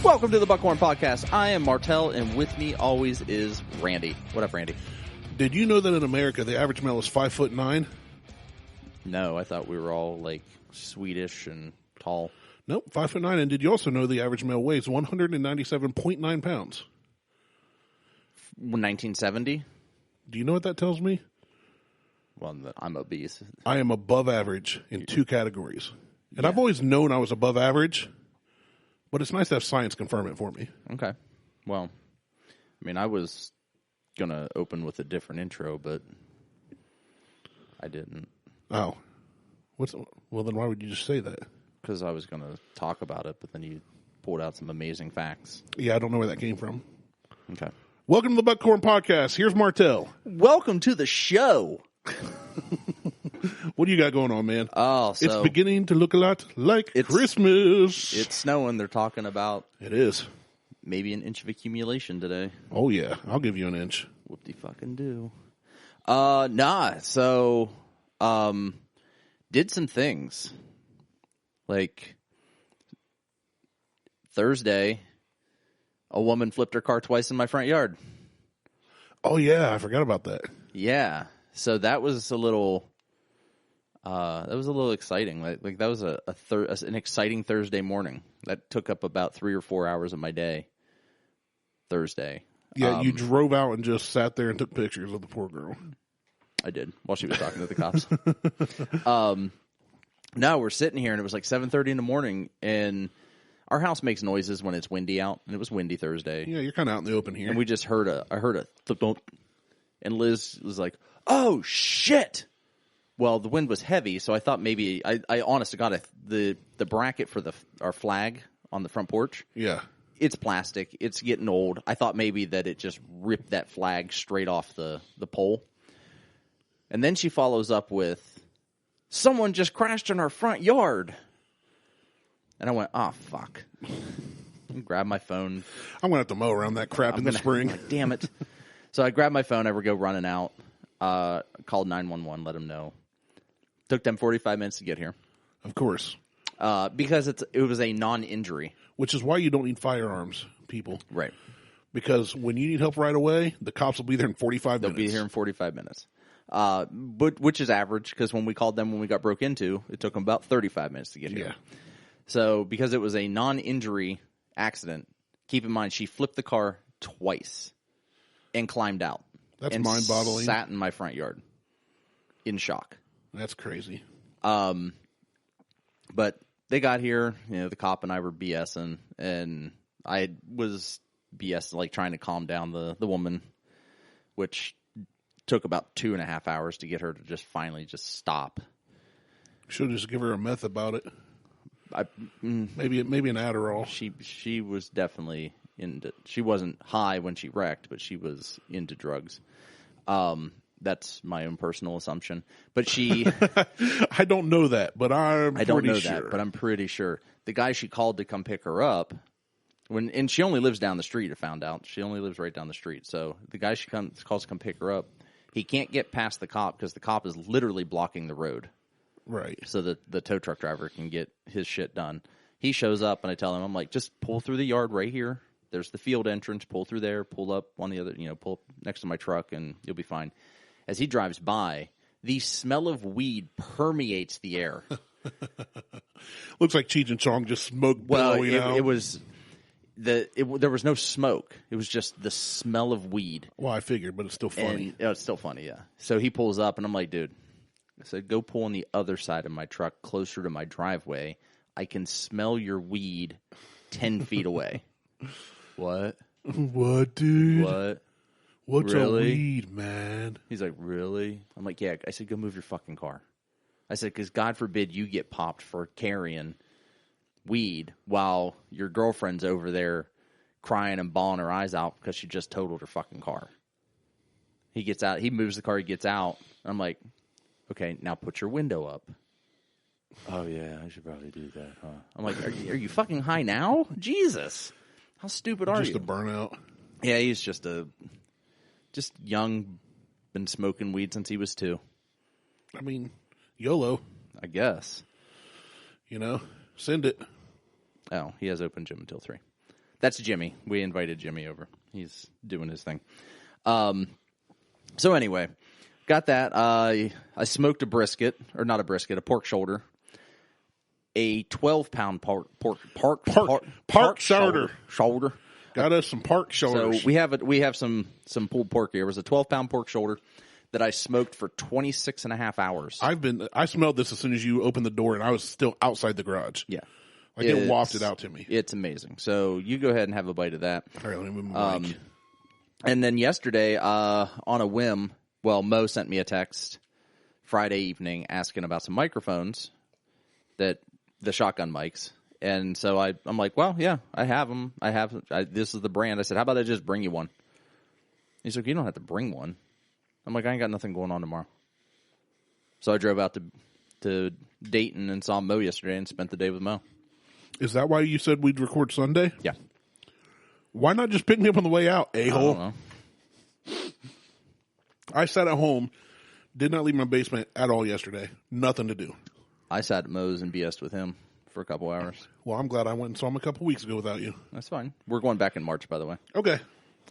Welcome to the Buckhorn Podcast. I am Martelle, and with me always is Randy. What up, Randy? Did you know that in America the average male is 5'9"? No, I thought we were all like Swedish and tall. Nope, 5'9". And did you also know the average male weighs 197.9 pounds? 1970? Do you know what that tells me? Well, I'm obese. I am above average in two categories. And Yeah. I've always known I was above average, but it's nice to have science confirm it for me. Okay. Well, I mean, I was going to open with a different intro, but I didn't. Oh. Well, then why would you just say that? Because I was going to talk about it, but then you pulled out some amazing facts. Yeah, I don't know where that came from. Okay. Welcome to the Buckhorn Podcast. Here's Martelle. Welcome to the show. What do you got going on, man? Oh, so It's beginning to look a lot like Christmas. It's snowing. They're talking about It is. maybe an inch of accumulation today. Oh, yeah. I'll give you an inch. Whoop-de-fucking-do. So, did some things. Like, Thursday, a woman flipped her car twice in my front yard. Oh, yeah. I forgot about that. Yeah. So that was a little, exciting. Like that was an exciting Thursday morning. That took up about 3 or 4 hours of my day. Thursday. Yeah, you drove out and just sat there and took pictures of the poor girl. I did while she was talking to the cops. No, we're sitting here and it was like 7:30 in the morning, and our house makes noises when it's windy out, and it was windy Thursday. Yeah, you're kind of out in the open here. And we just I heard a thump, and Liz was like, "Oh shit!" Well, the wind was heavy, so I thought maybe I honest to God, the bracket for our flag on the front porch. Yeah. It's plastic. It's getting old. I thought maybe that it just ripped that flag straight off the pole. And then she follows up with, "Someone just crashed in our front yard." And I went, "Oh, fuck." I grabbed my phone. I'm going to have to mow around that crap in the spring. Like, damn it. So I grabbed my phone. I would go running out. Called 911, let them know. Took them 45 minutes to get here. Of course. Because it was a non-injury. Which is why you don't need firearms, people. Right. Because when you need help right away, the cops will be there in 45 minutes. They'll be here in 45 minutes. But which is average, because when we called them when we got broke into, it took them about 35 minutes to get here. Yeah. So because it was a non-injury accident, keep in mind she flipped the car twice and climbed out. That's mind-boggling. Sat in my front yard in shock. That's crazy. But they got here, the cop and I were BSing, and I was BSing, like trying to calm down the woman, which took about 2.5 hours to get her to just finally just stop. Should just give her a meth about it. Maybe an Adderall. She was definitely she wasn't high when she wrecked, but she was into drugs. That's my own personal assumption. But she... I don't know that, but I'm pretty sure. I don't know that, but I'm pretty sure. The guy she called to come pick her up, and she only lives down the street, I found out. She only lives right down the street. So the guy she calls to come pick her up, he can't get past the cop because the cop is literally blocking the road. Right. So that the tow truck driver can get his shit done. He shows up, and I tell him, I'm like, just pull through the yard right here. There's the field entrance. Pull through there. Pull up on the other, pull up next to my truck, and you'll be fine. As he drives by, the smell of weed permeates the air. Looks like Cheech and Chong just smoked billowing out. It was there was no smoke. It was just the smell of weed. Well, I figured, but it's still funny. And, it's still funny, yeah. So he pulls up, and I'm like, dude, I said, go pull on the other side of my truck closer to my driveway. I can smell your weed 10 feet away. What? What, dude? What? What's really? a weed, man? He's like, really? I'm like, yeah. I said, go move your fucking car. I said, because God forbid you get popped for carrying weed while your girlfriend's over there crying and bawling her eyes out because she just totaled her fucking car. He gets out. He moves the car. He gets out. I'm like, okay, now put your window up. Oh, yeah, I should probably do that, huh? I'm like, are you fucking high now? Jesus. How stupid are you? Just a burnout. Yeah, he's just young, been smoking weed since he was 2. I mean, YOLO. I guess. Send it. Oh, he has open gym until 3. That's Jimmy. We invited Jimmy over. He's doing his thing. So anyway, got that. I smoked a brisket, or not a brisket, a pork shoulder. A 12-pound pork shoulder. Got us some pork shoulders. So we have some pulled pork here. It was a 12-pound pork shoulder that I smoked for 26 and a half hours. I smelled this as soon as you opened the door, and I was still outside the garage. Yeah. Like it wafted out to me. It's amazing. So you go ahead and have a bite of that. All right, let me move my mic. And then yesterday, on a whim, Mo sent me a text Friday evening asking about some microphones, the shotgun mics. And so I'm like, well, yeah, I have them. This is the brand. I said, how about I just bring you one? He's like, you don't have to bring one. I'm like, I ain't got nothing going on tomorrow. So I drove out to Dayton and saw Mo yesterday and spent the day with Mo. Is that why you said we'd record Sunday? Yeah. Why not just pick me up on the way out, a-hole? I don't know. I sat at home, did not leave my basement at all yesterday. Nothing to do. I sat at Mo's and BS'd with him for a couple hours. Well, I'm glad I went and saw him a couple weeks ago without you. That's fine. We're going back in March, by the way. Okay.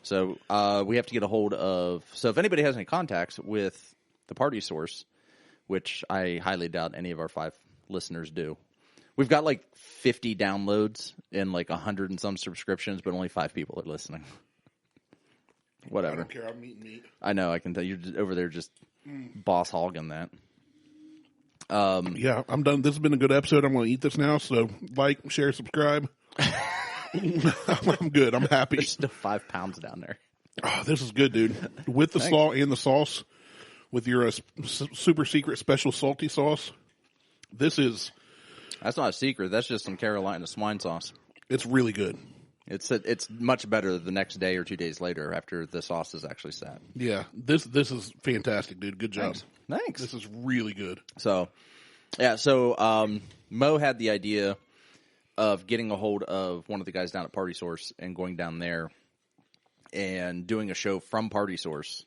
So we have to get a hold of... So if anybody has any contacts with the Party Source, which I highly doubt any of our 5 listeners do, we've got like 50 downloads and like 100 and some subscriptions, but only 5 people are listening. Whatever. I don't care. I'm eating meat. I know. I can tell you're just over there just boss hogging that. Yeah, I'm done. This has been a good episode. I'm going to eat this now. So like, share, subscribe. I'm good. I'm happy. There's still 5 pounds down there. Oh, this is good, dude. With the slaw and the sauce, with your super secret special salty sauce, this is... That's not a secret. That's just some Carolina swine sauce. It's really good. It's much better the next day or 2 days later after the sauce is actually set. Yeah, this is fantastic, dude. Good job. Thanks. This is really good. So, yeah. So Mo had the idea of getting a hold of one of the guys down at Party Source and going down there and doing a show from Party Source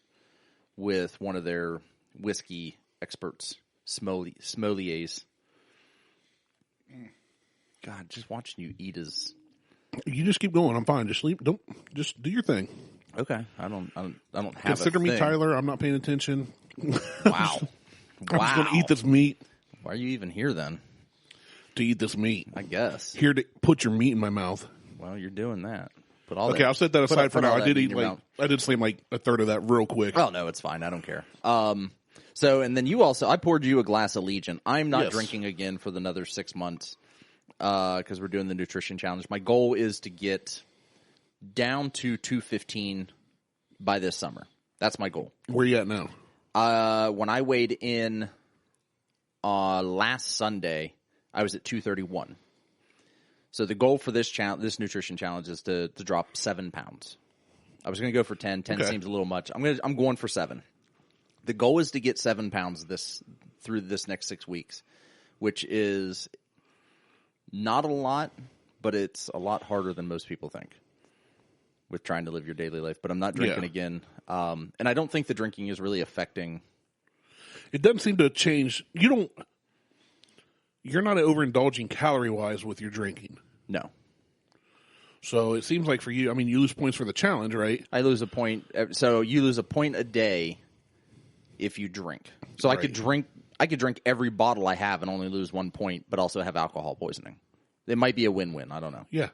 with one of their whiskey experts, sommeliers. God, just watching you eat is... You just keep going. I'm fine. Just sleep. Don't just do your thing. Okay. I don't have Consider me Tyler. I'm not paying attention. Wow. I'm just going to eat this meat. Why are you even here then? To eat this meat. I guess. Here to put your meat in my mouth. Well, you're doing that. Okay, I'll set that aside for now. I did slam like a third of that real quick. Oh no, it's fine. I don't care. So and then I poured you a glass of Legion. I'm not drinking again for another 6 months. Because we're doing the nutrition challenge. My goal is to get down to 215 by this summer. That's my goal. Where are you at now? When I weighed in last Sunday, I was at 231. So the goal for this nutrition challenge is to drop 7 pounds. I was going to go for 10. 10 seems a little much. I'm going for 7. The goal is to get 7 pounds through this next 6 weeks, which is not a lot, but it's a lot harder than most people think with trying to live your daily life. But I'm not drinking again. And I don't think the drinking is really affecting. It doesn't seem to change. You're not overindulging calorie-wise with your drinking. No. So it seems like for you, I mean, you lose points for the challenge, right? I lose a point. So you lose a point a day if you drink. So right. I could drink every bottle I have and only lose 1 point, but also have alcohol poisoning. It might be a win-win. I don't know. Yeah.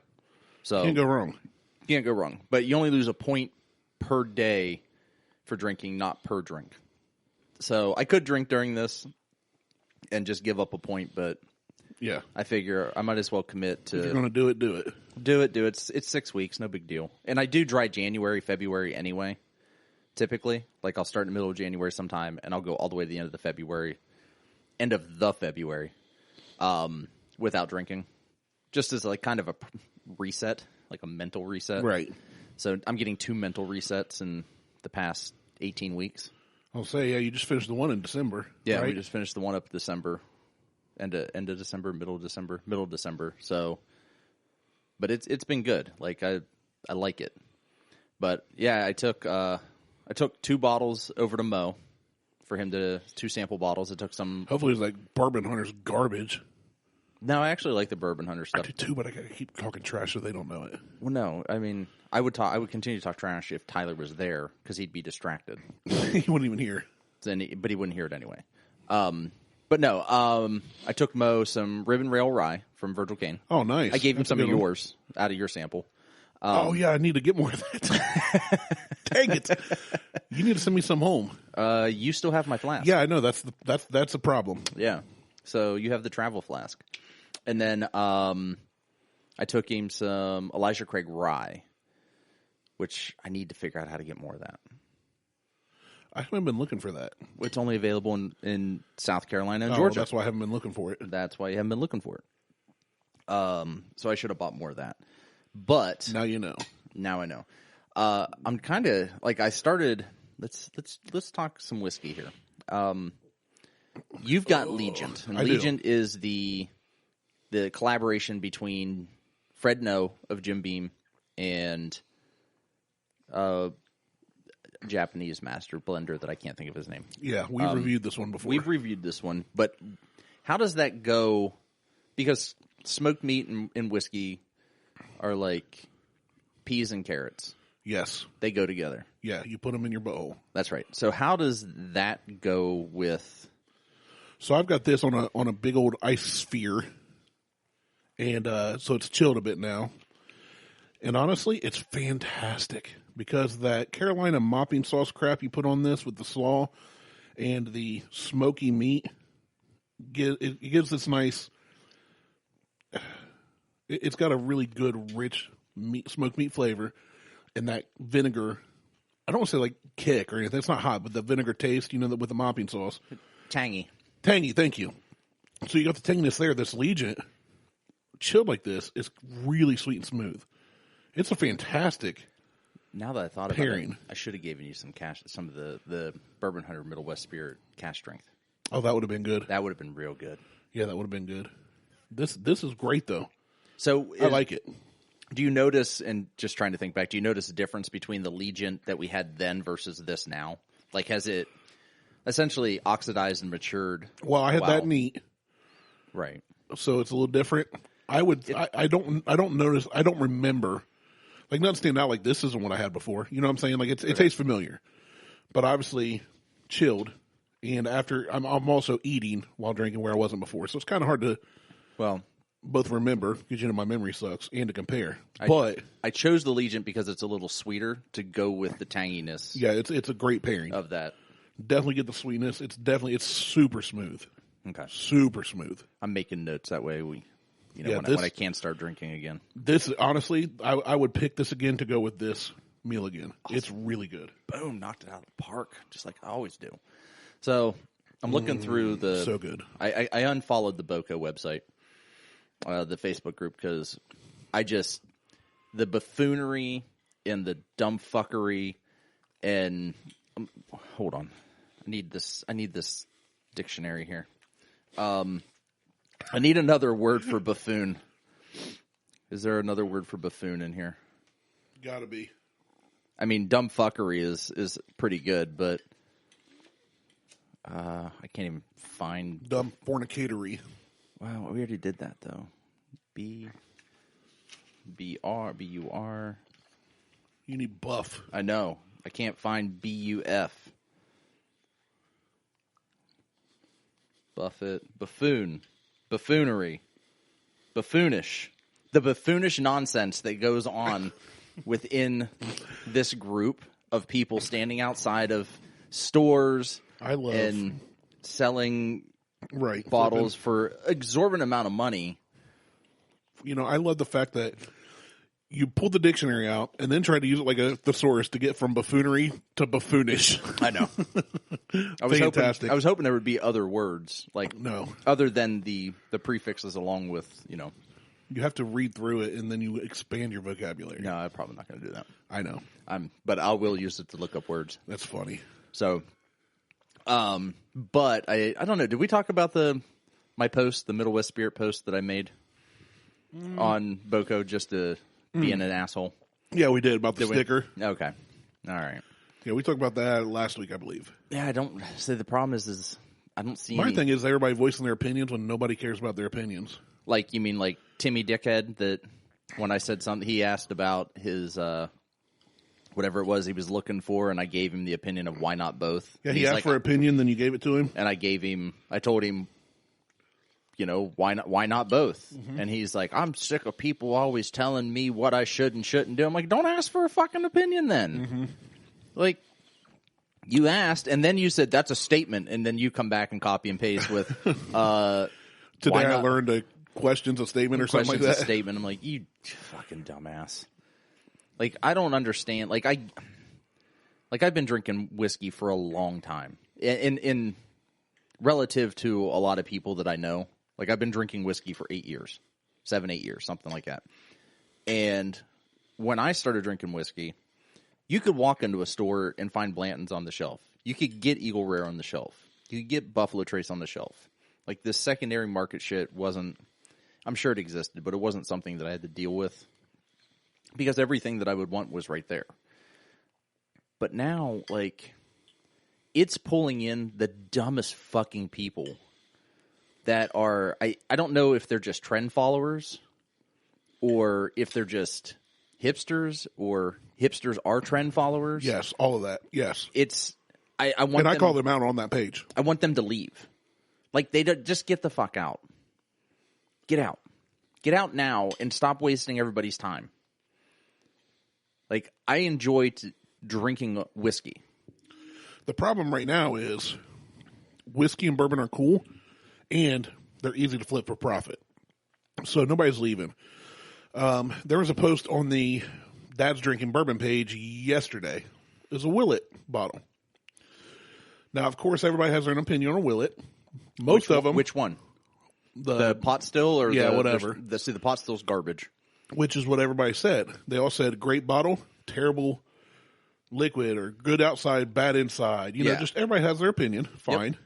So can't go wrong. Can't go wrong. But you only lose a point per day for drinking, not per drink. So I could drink during this and just give up a point, but yeah, I figure I might as well commit to. If you're going to do it, do it. Do it. It's 6 weeks, no big deal. And I do dry January, February anyway. Typically, like I'll start in the middle of January sometime, and I'll go all the way to the end of the February, without drinking, just as like kind of a reset, like a mental reset. Right. So I'm getting 2 mental resets in the past 18 weeks. I'll say, yeah, you just finished the one in December. Yeah, right? We just finished the one up in December, end of December, middle of December. So, but it's been good. Like I like it. But yeah, I took 2 bottles over to Mo for him 2 sample bottles. It took some. Hopefully, it's like Bourbon Hunter's garbage. No, I actually like the Bourbon Hunter I stuff. do too, but I gotta keep talking trash so they don't know it. Well, no, I mean, I would continue to talk trash if Tyler was there because he'd be distracted. He wouldn't even hear. But he wouldn't hear it anyway. But no, I took Mo some Ribbon Rail Rye from Virgil Cane. Oh, nice. I gave him That's a some of good one. yours out of your sample. Oh yeah, I need to get more of that. Dang it! You need to send me some home. You still have my flask. Yeah, I know that's a problem. Yeah. So you have the travel flask. And then I took him some Elijah Craig Rye, which I need to figure out how to get more of that. I haven't been looking for that. It's only available in South Carolina and Oh, Georgia. that's why I haven't been looking for it. That's why you haven't been looking for it. So I should have bought more of that. But Now you know. now I know. I'm kind of like I started. Let's talk some whiskey here. You've got Legent, and I do. Legent is the collaboration between Fred No of Jim Beam and Japanese master blender that I can't think of his name. Yeah, we've reviewed this one before. We've reviewed this one, but how does that go? Because smoked meat and whiskey are like peas and carrots. Yes. They go together. Yeah, you put them in your bowl. That's right. So how does that go with? So I've got this on a big old ice sphere, and so it's chilled a bit now. And honestly, it's fantastic because that Carolina mopping sauce crap you put on this with the slaw and the smoky meat, it gives this nice. It's got a really good, rich smoked meat flavor, and that vinegar. I don't want to say like kick or anything. It's not hot, but the vinegar taste, with the mopping sauce. Tangy. Tangy, thank you. So you got the tanginess there. This Legent, chilled like this, is really sweet and smooth. It's a fantastic. Now that I thought about pairing. it, I should have given you some of the Bourbon Hunter Middle West Spirit cash strength. Oh, that would have been good. That would have been real good. Yeah, that would have been good. This is great though. So I like it. Do you notice, and just trying to think back, do you notice a difference between the Legent that we had then versus this now? Like, has it essentially oxidized and matured? Well, I had that neat, right? so it's a little different. I don't notice. I don't remember. Like, not stand out like this isn't what I had before. You know what I'm saying? Like, it tastes familiar, but obviously chilled. And after, I'm also eating while drinking where I wasn't before, so it's kind of hard to both remember because my memory sucks and to compare. But I chose the Legent because it's a little sweeter to go with the tanginess. Yeah, it's a great pairing of that. Definitely get the sweetness. It's super smooth. Okay, super smooth. I'm making notes that way when I can start drinking again. This honestly, I would pick this again to go with this meal again. Awesome. It's really good. Boom, knocked it out of the park, just like I always do. So I'm looking through the. So good. I unfollowed the Boco website, the Facebook group, because the buffoonery and the dumb fuckery and hold on, I need this dictionary here. I need another word for buffoon. Is there another word for buffoon in here? Gotta be. I mean, dumb fuckery is pretty good, but I can't even find dumb fornicatory. Wow, we already did that though. B-U-R. You need buff. I know. I can't find B-U-F. Buffett. Buffoon. Buffoonery. Buffoonish. The buffoonish nonsense that goes on within this group of people standing outside of stores and selling bottles for exorbitant amount of money. I love the fact that you pulled the dictionary out and then tried to use it like a thesaurus to get from buffoonery to buffoonish. I know. I was hoping there would be other words, other than the prefixes along with, You have to read through it and then you expand your vocabulary. No, I'm probably not going to do that. I know. But I will use it to look up words. That's funny. So, but I don't know. Did we talk about my post, the Middle West Spirit post that I made on Boco just to being an asshole? Yeah, we did about the sticker. Okay. All right. Yeah, we talked about that last week, I believe. Yeah, I don't see. The problem is I don't see. My thing is everybody voicing their opinions when nobody cares about their opinions. Like, you mean like Timmy Dickhead, that when I said something, he asked about his, whatever it was he was looking for, and I gave him the opinion of why not both. Yeah, And he asked for opinion, then you gave it to him? And I told him, you know, why not both? Mm-hmm. And he's like, I'm sick of people always telling me what I should and shouldn't do. I'm like, don't ask for a fucking opinion then. Mm-hmm. Like, you asked, and then you said, that's a statement, and then you come back and copy and paste with, Today I learned a question's a statement or something like that. A statement. I'm like, you fucking dumbass. Like, I don't understand. Like, I've been drinking whiskey for a long time. In relative to a lot of people that I know. Like, I've been drinking whiskey for 8 years. 7, 8 years, something like that. And when I started drinking whiskey, you could walk into a store and find Blanton's on the shelf. You could get Eagle Rare on the shelf. You could get Buffalo Trace on the shelf. Like, this secondary market shit wasn't... I'm sure it existed, but it wasn't something that I had to deal with. Because everything that I would want was right there. But now, like, it's pulling in the dumbest fucking people that are... I don't know if they're just trend followers or if they're just hipsters or hipsters are trend followers. Yes, all of that. Yes. It's... I want I call them out on that page. I want them to leave. Like, they just get the fuck out. Get out. Get out now and stop wasting everybody's time. Like, I enjoy drinking whiskey. The problem right now is whiskey and bourbon are cool, and they're easy to flip for profit. So nobody's leaving. There was a post on the Dad's Drinking Bourbon page yesterday. There's a Willet bottle. Now, of course, everybody has their own opinion on a Willet. Most of them. Which one? The pot still or whatever. The pot still's garbage. Which is what everybody said. They all said great bottle, terrible liquid, or good outside, bad inside. You know, just everybody has their opinion. Fine. Yep.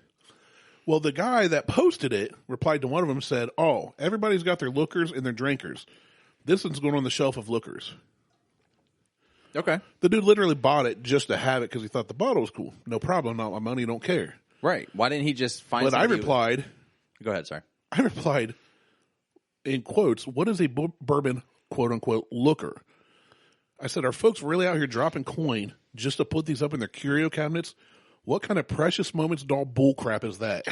Well, the guy that posted it replied to one of them and said, "Oh, everybody's got their lookers and their drinkers. This one's going on the shelf of lookers." Okay. The dude literally bought it just to have it because he thought the bottle was cool. No problem, not my money, don't care. Right. Why didn't he just find? But I replied. Go ahead. Sorry. I replied, in quotes, "What is a bourbon, quote unquote, looker?" I said, "Are folks really out here dropping coin just to put these up in their curio cabinets? What kind of precious moments doll bull crap is that?"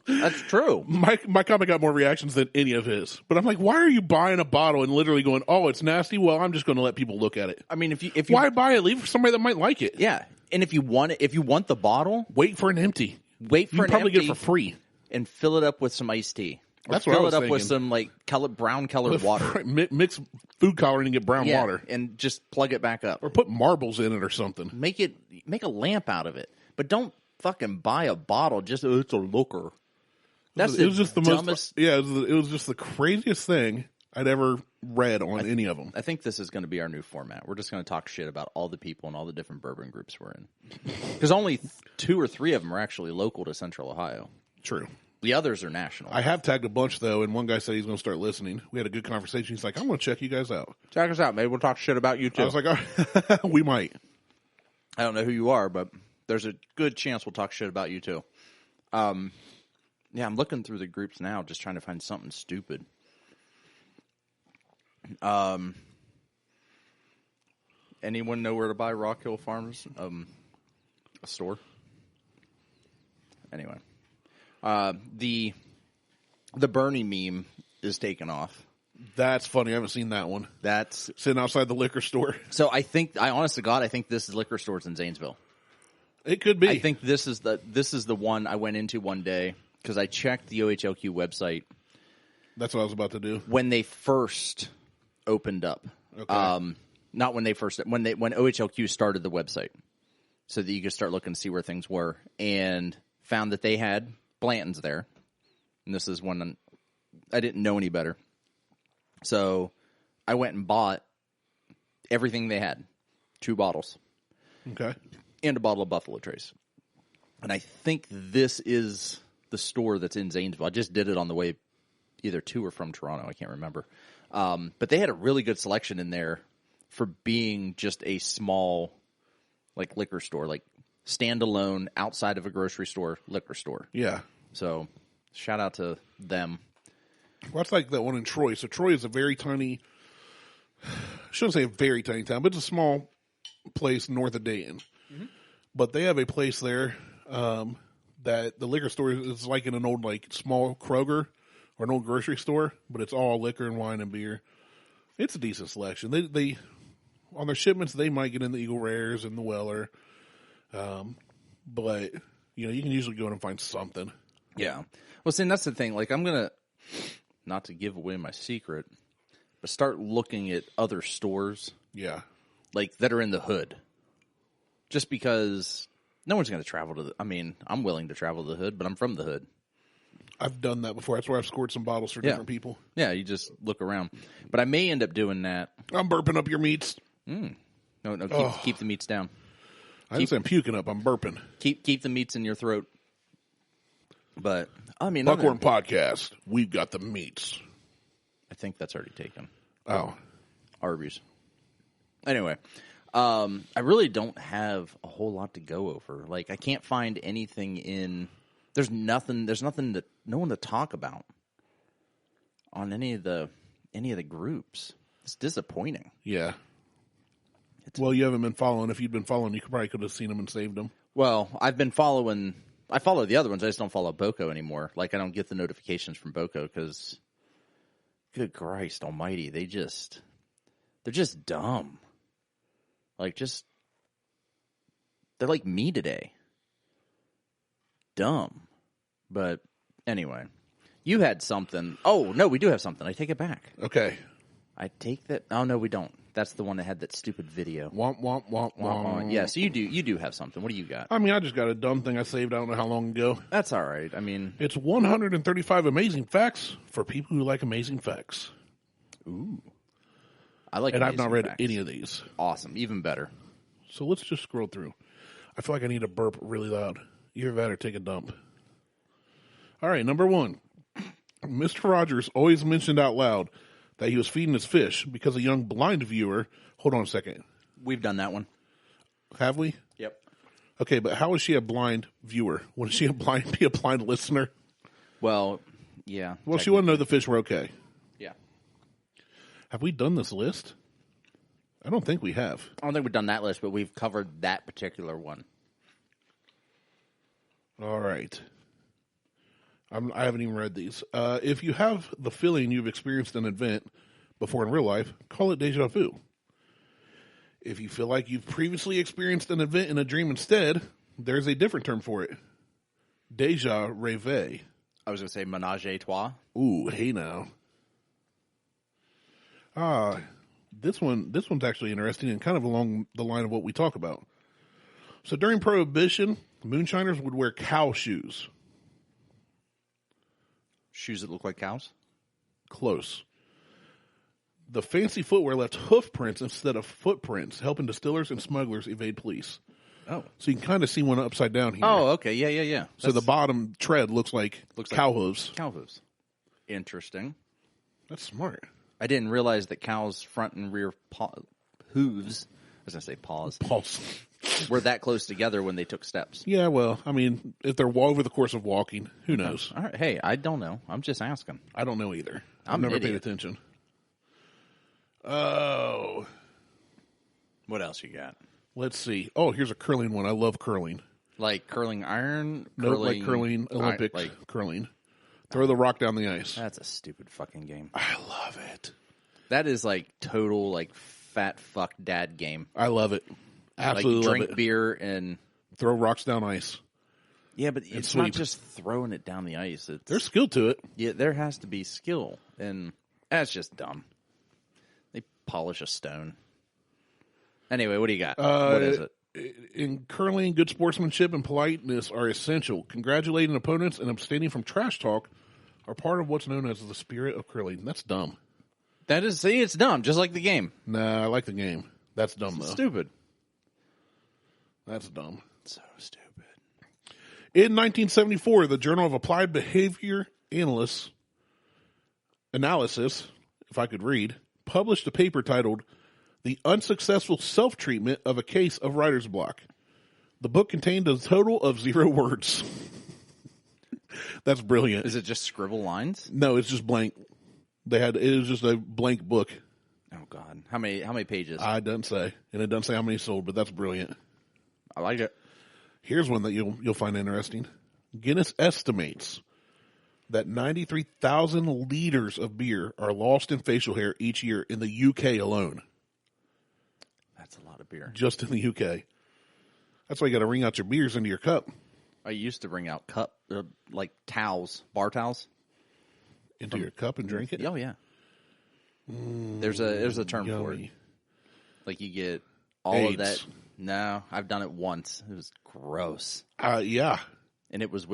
That's true. My comment got more reactions than any of his. But I'm like, why are you buying a bottle and literally going, "Oh, it's nasty"? Well, I'm just going to let people look at it. I mean, if you why buy it? Leave for somebody that might like it. Yeah, and if you want the bottle, wait for an empty. You probably get it for free and fill it up with some iced tea. That's what I was thinking. Fill it up thinking. with some like brown colored water. Mix food coloring and get brown water, and just plug it back up, or put marbles in it or something. Make a lamp out of it, but don't fucking buy a bottle just it's a looker. It was just the dumbest. It was just the craziest thing I'd ever read on any of them. I think this is going to be our new format. We're just going to talk shit about all the people and all the different bourbon groups we're in. Because only 2 or 3 of them are actually local to Central Ohio. True. The others are national. I have tagged a bunch, though, and one guy said he's going to start listening. We had a good conversation. He's like, "I'm going to check you guys out. Check us out. Maybe we'll talk shit about you, too." I was like, "Oh, we might." I don't know who you are, but there's a good chance we'll talk shit about you, too. Yeah, I'm looking through the groups now, just trying to find something stupid. Anyone know where to buy Rock Hill Farms? A store? Anyway. The Bernie meme is taken off. That's funny. I haven't seen that one. That's sitting outside the liquor store. So I honest to God, I think this is liquor stores in Zanesville. It could be. I think this is the one I went into one day because I checked the OHLQ website. That's what I was about to do. When they first opened up. Okay. Not when they first when OHLQ started the website. So that you could start looking to see where things were, and found that they had Blanton's there. And this is when I didn't know any better. So I went and bought everything they had. 2 bottles. Okay. And a bottle of Buffalo Trace. And I think this is the store that's in Zanesville. I just did it on the way either to or from Toronto. I can't remember. But they had a really good selection in there for being just a small like liquor store, like standalone outside of a grocery store liquor store. Yeah. So shout out to them. Well, that's like that one in Troy. So Troy is a very tiny, I shouldn't say a very tiny town, but it's a small place north of Dayton. Mm-hmm. But they have a place there that the liquor store is like in an old like small Kroger or an old grocery store, but it's all liquor and wine and beer. It's a decent selection. They on their shipments they might get in the Eagle Rares and the Weller, but you know you can usually go in and find something. Yeah. Well, see, and that's the thing. Like, I'm gonna not to give away my secret, but start looking at other stores. Yeah. Like that are in the hood, just because no one's going to travel to the. I mean, I'm willing to travel to the hood, but I'm from the hood. I've done that before. That's where I've scored some bottles for different people. Yeah, you just look around. But I may end up doing that. I'm burping up your meats. No, keep the meats down. I didn't say I'm puking up. I'm burping. Keep the meats in your throat. But I mean, Buckhorn Podcast. We've got the meats. I think that's already taken. Oh, Arby's. Anyway, I really don't have a whole lot to go over. Like, I can't find anything in. There's nothing that no one to talk about on any of the groups. It's disappointing. Yeah. Well, you haven't been following. If you'd been following, you probably could have seen them and saved them. Well, I've been following. I follow the other ones. I just don't follow Boko anymore. Like, I don't get the notifications from Boko because, good Christ Almighty, they're just dumb. Like, they're like me today. Dumb. But anyway, you had something. Oh, no, we do have something. I take it back. Okay. I take that. Oh, no, we don't. That's the one that had that stupid video. Womp, womp, womp, womp. Yeah, so you do have something. What do you got? I mean, I just got a dumb thing I saved I don't know how long ago. That's all right. I mean, it's 135 amazing facts for people who like amazing facts. Ooh. I like and I've not read facts. any of these. Awesome. Even better. So let's just scroll through. I feel like I need to burp really loud. Either that or take a dump. All right, number 1. Mr. Rogers always mentioned out loud that he was feeding his fish because a young blind viewer... Hold on a second. We've done that one. Have we? Yep. Okay, but how is she a blind viewer? Wouldn't she be a blind listener? Well, yeah. Well, she wanted to know the fish were okay. Yeah. Have we done this list? I don't think we have. I don't think we've done that list, but we've covered that particular one. All right. I haven't even read these. If you have the feeling you've experienced an event before in real life, call it deja vu. If you feel like you've previously experienced an event in a dream instead, there's a different term for it. Deja rêve. I was going to say menage a trois. Ooh, hey now. This one's actually interesting and kind of along the line of what we talk about. So during Prohibition, moonshiners would wear cow shoes. Shoes that look like cows? Close. The fancy footwear left hoof prints instead of footprints, helping distillers and smugglers evade police. Oh. So you can kind of see one upside down here. Oh, okay. Yeah. So the bottom tread looks like cow hooves. Cow hooves. Interesting. That's smart. I didn't realize that cows' front and rear hooves, I was going to say paws, were that close together when they took steps. Yeah, well, I mean, if they're over the course of walking, who knows? All right. Hey, I don't know. I'm just asking. I don't know either. I've never paid attention. Oh. What else you got? Let's see. Oh, here's a curling one. I love curling. Like curling iron? No, like curling, Olympic curling. Throw the rock down the ice. That's a stupid fucking game. I love it. That is like total like fat fuck dad game. I love it. Absolutely like love drink it. beer and throw rocks down ice. Yeah, but it's not just throwing it down the ice. There's skill to it. Yeah, there has to be skill, and that's just dumb. They polish a stone. Anyway, what do you got? What is it? In curling, good sportsmanship and politeness are essential. Congratulating opponents and abstaining from trash talk are part of what's known as the spirit of curling. That's dumb. That is, see, it's dumb, just like the game. Nah, I like the game. That's dumb, though. Stupid. That's dumb. So stupid. In 1974, the Journal of Applied Behavior Analysis, if I could read, published a paper titled The Unsuccessful Self-Treatment of a Case of Writer's Block. The book contained a total of 0 words. That's brilliant. Is it just scribble lines? No, it's just blank. It was just a blank book. Oh God, how many pages? I doesn't say, and it doesn't say how many sold, but that's brilliant. I like it. Here's one that you'll find interesting. Guinness estimates that 93,000 liters of beer are lost in facial hair each year in the UK alone. That's a lot of beer. Just in the UK. That's why you got to wring out your beers into your cup. I used to bring out like towels, bar towles, Into your cup and drink it? Oh yeah. There's a term for it. Like you get all AIDS. of that. No, I've done it once. It was gross. Yeah. And it was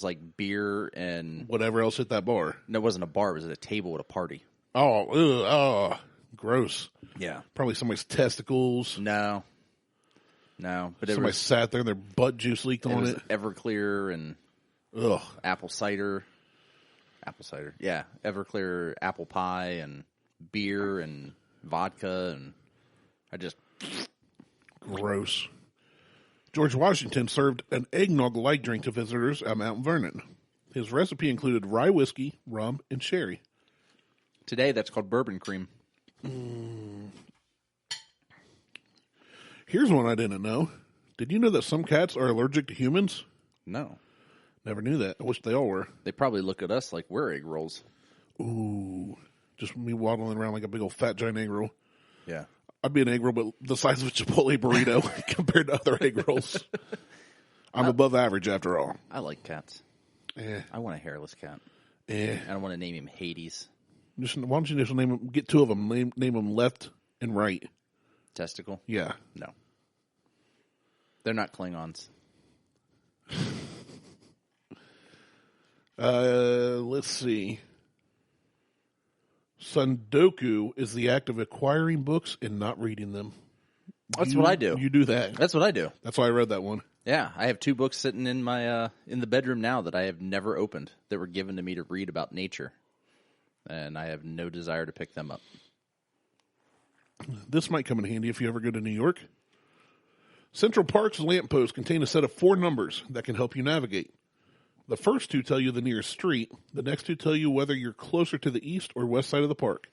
like beer and Whatever else hit that bar. no, it wasn't a bar. It was at a table at a party. Oh, gross. Yeah. Probably somebody's testicles. No, but it Somebody was sat there and their butt juice leaked on it. Everclear and Ugh. apple cider. Yeah, Everclear apple pie and beer and vodka and I just Gross. George Washington served an eggnog-like drink to visitors at Mount Vernon. His recipe included rye whiskey, rum, and sherry. today that's called bourbon cream. Here's one I didn't know. Did you know that some cats are allergic to humans? No, Never knew that. I wish they all were. they probably look at us like we're egg rolls. Ooh. Just me waddling around like a big old fat giant egg roll. Yeah. I'd be an egg roll, but the size of a Chipotle burrito compared to other egg rolls. I'm above average after all. I like cats. I want a hairless cat. I don't want to name him Hades. Why don't you just get two of them, name them left and right. Testicle? Yeah. No. They're not Klingons. Let's see. Sundoku is the act of acquiring books and not reading them. That's what I do. You do that. That's what I do. That's why I read that one. Yeah, I have 2 books sitting in my in the bedroom now that I have never opened that were given to me to read about nature. And I have no desire to pick them up. This might come in handy if you ever go to New York. Central Park's lampposts contain a set of 4 numbers that can help you navigate. The first 2 tell you the nearest street. The next 2 tell you whether you're closer to the east or west side of the park.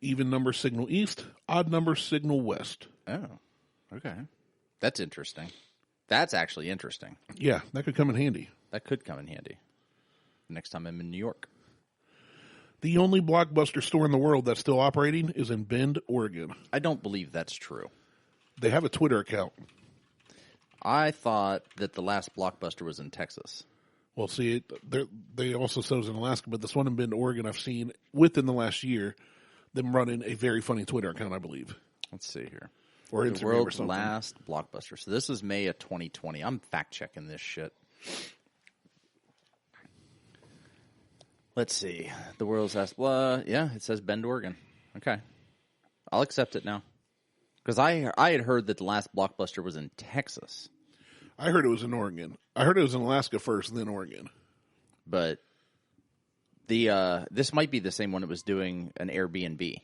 Even numbers signal east, odd numbers signal west. Oh, okay. That's interesting. That's actually interesting. Yeah, that could come in handy. That could come in handy next time I'm in New York. The only Blockbuster store in the world that's still operating is in Bend, Oregon. I don't believe that's true. They have a Twitter account. I thought that the last Blockbuster was in Texas. Well, see, they also sell in Alaska, but this one in Bend, Oregon, I've seen within the last year them running a very funny Twitter account, I believe. Let's see here. Or The Instagram or world's something. last Blockbuster. So this is May of 2020. I'm fact-checking this shit. Let's see. The world's last... yeah, it says Bend, Oregon. Okay. I'll accept it now. Because I had heard that the last Blockbuster was in Texas. I heard it was in Oregon. I heard it was in Alaska first, then Oregon. But this might be the same one that was doing an Airbnb.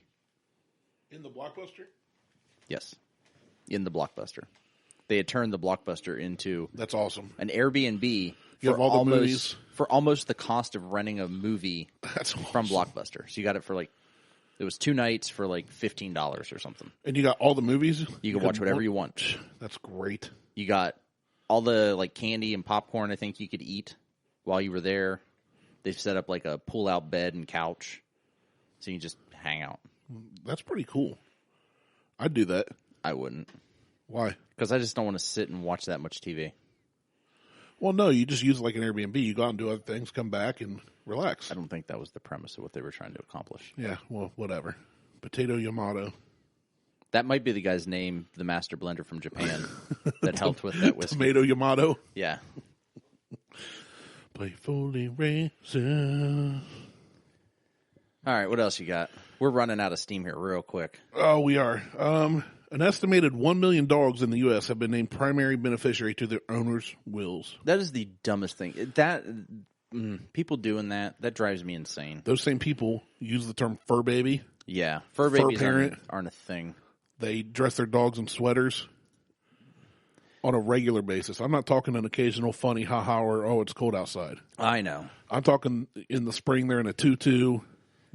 In the Blockbuster? Yes. In the Blockbuster. They had turned the Blockbuster into That's awesome. an Airbnb You have all the movies. for almost the cost of renting a movie That's awesome. from Blockbuster. So you got it for it was 2 nights for $15 or something. And you got all the movies? You can watch whatever you want. That's great. You got all the candy and popcorn I think you could eat while you were there. They've set up a pull-out bed and couch so you can just hang out. That's pretty cool. I'd do that. I wouldn't. Why? Because I just don't want to sit and watch that much TV. Well, no, you just use it like an Airbnb. You go out and do other things, come back, and relax. I don't think that was the premise of what they were trying to accomplish. Yeah, well, whatever. Potato Yamato. That might be the guy's name, the master blender from Japan, that helped with that whiskey. Tomato Yamato. Yeah. Playfully raisin. All right, what else you got? We're running out of steam here real quick. Oh, we are. An estimated 1 million dogs in the U.S. have been named primary beneficiary to their owners' wills. That is the dumbest thing. People doing that drives me insane. Those same people use the term fur baby. Yeah, fur babies parent. aren't a thing. They dress their dogs in sweaters on a regular basis. I'm not talking an occasional funny ha-ha or, oh, it's cold outside. I know. I'm talking in the spring they're in a tutu.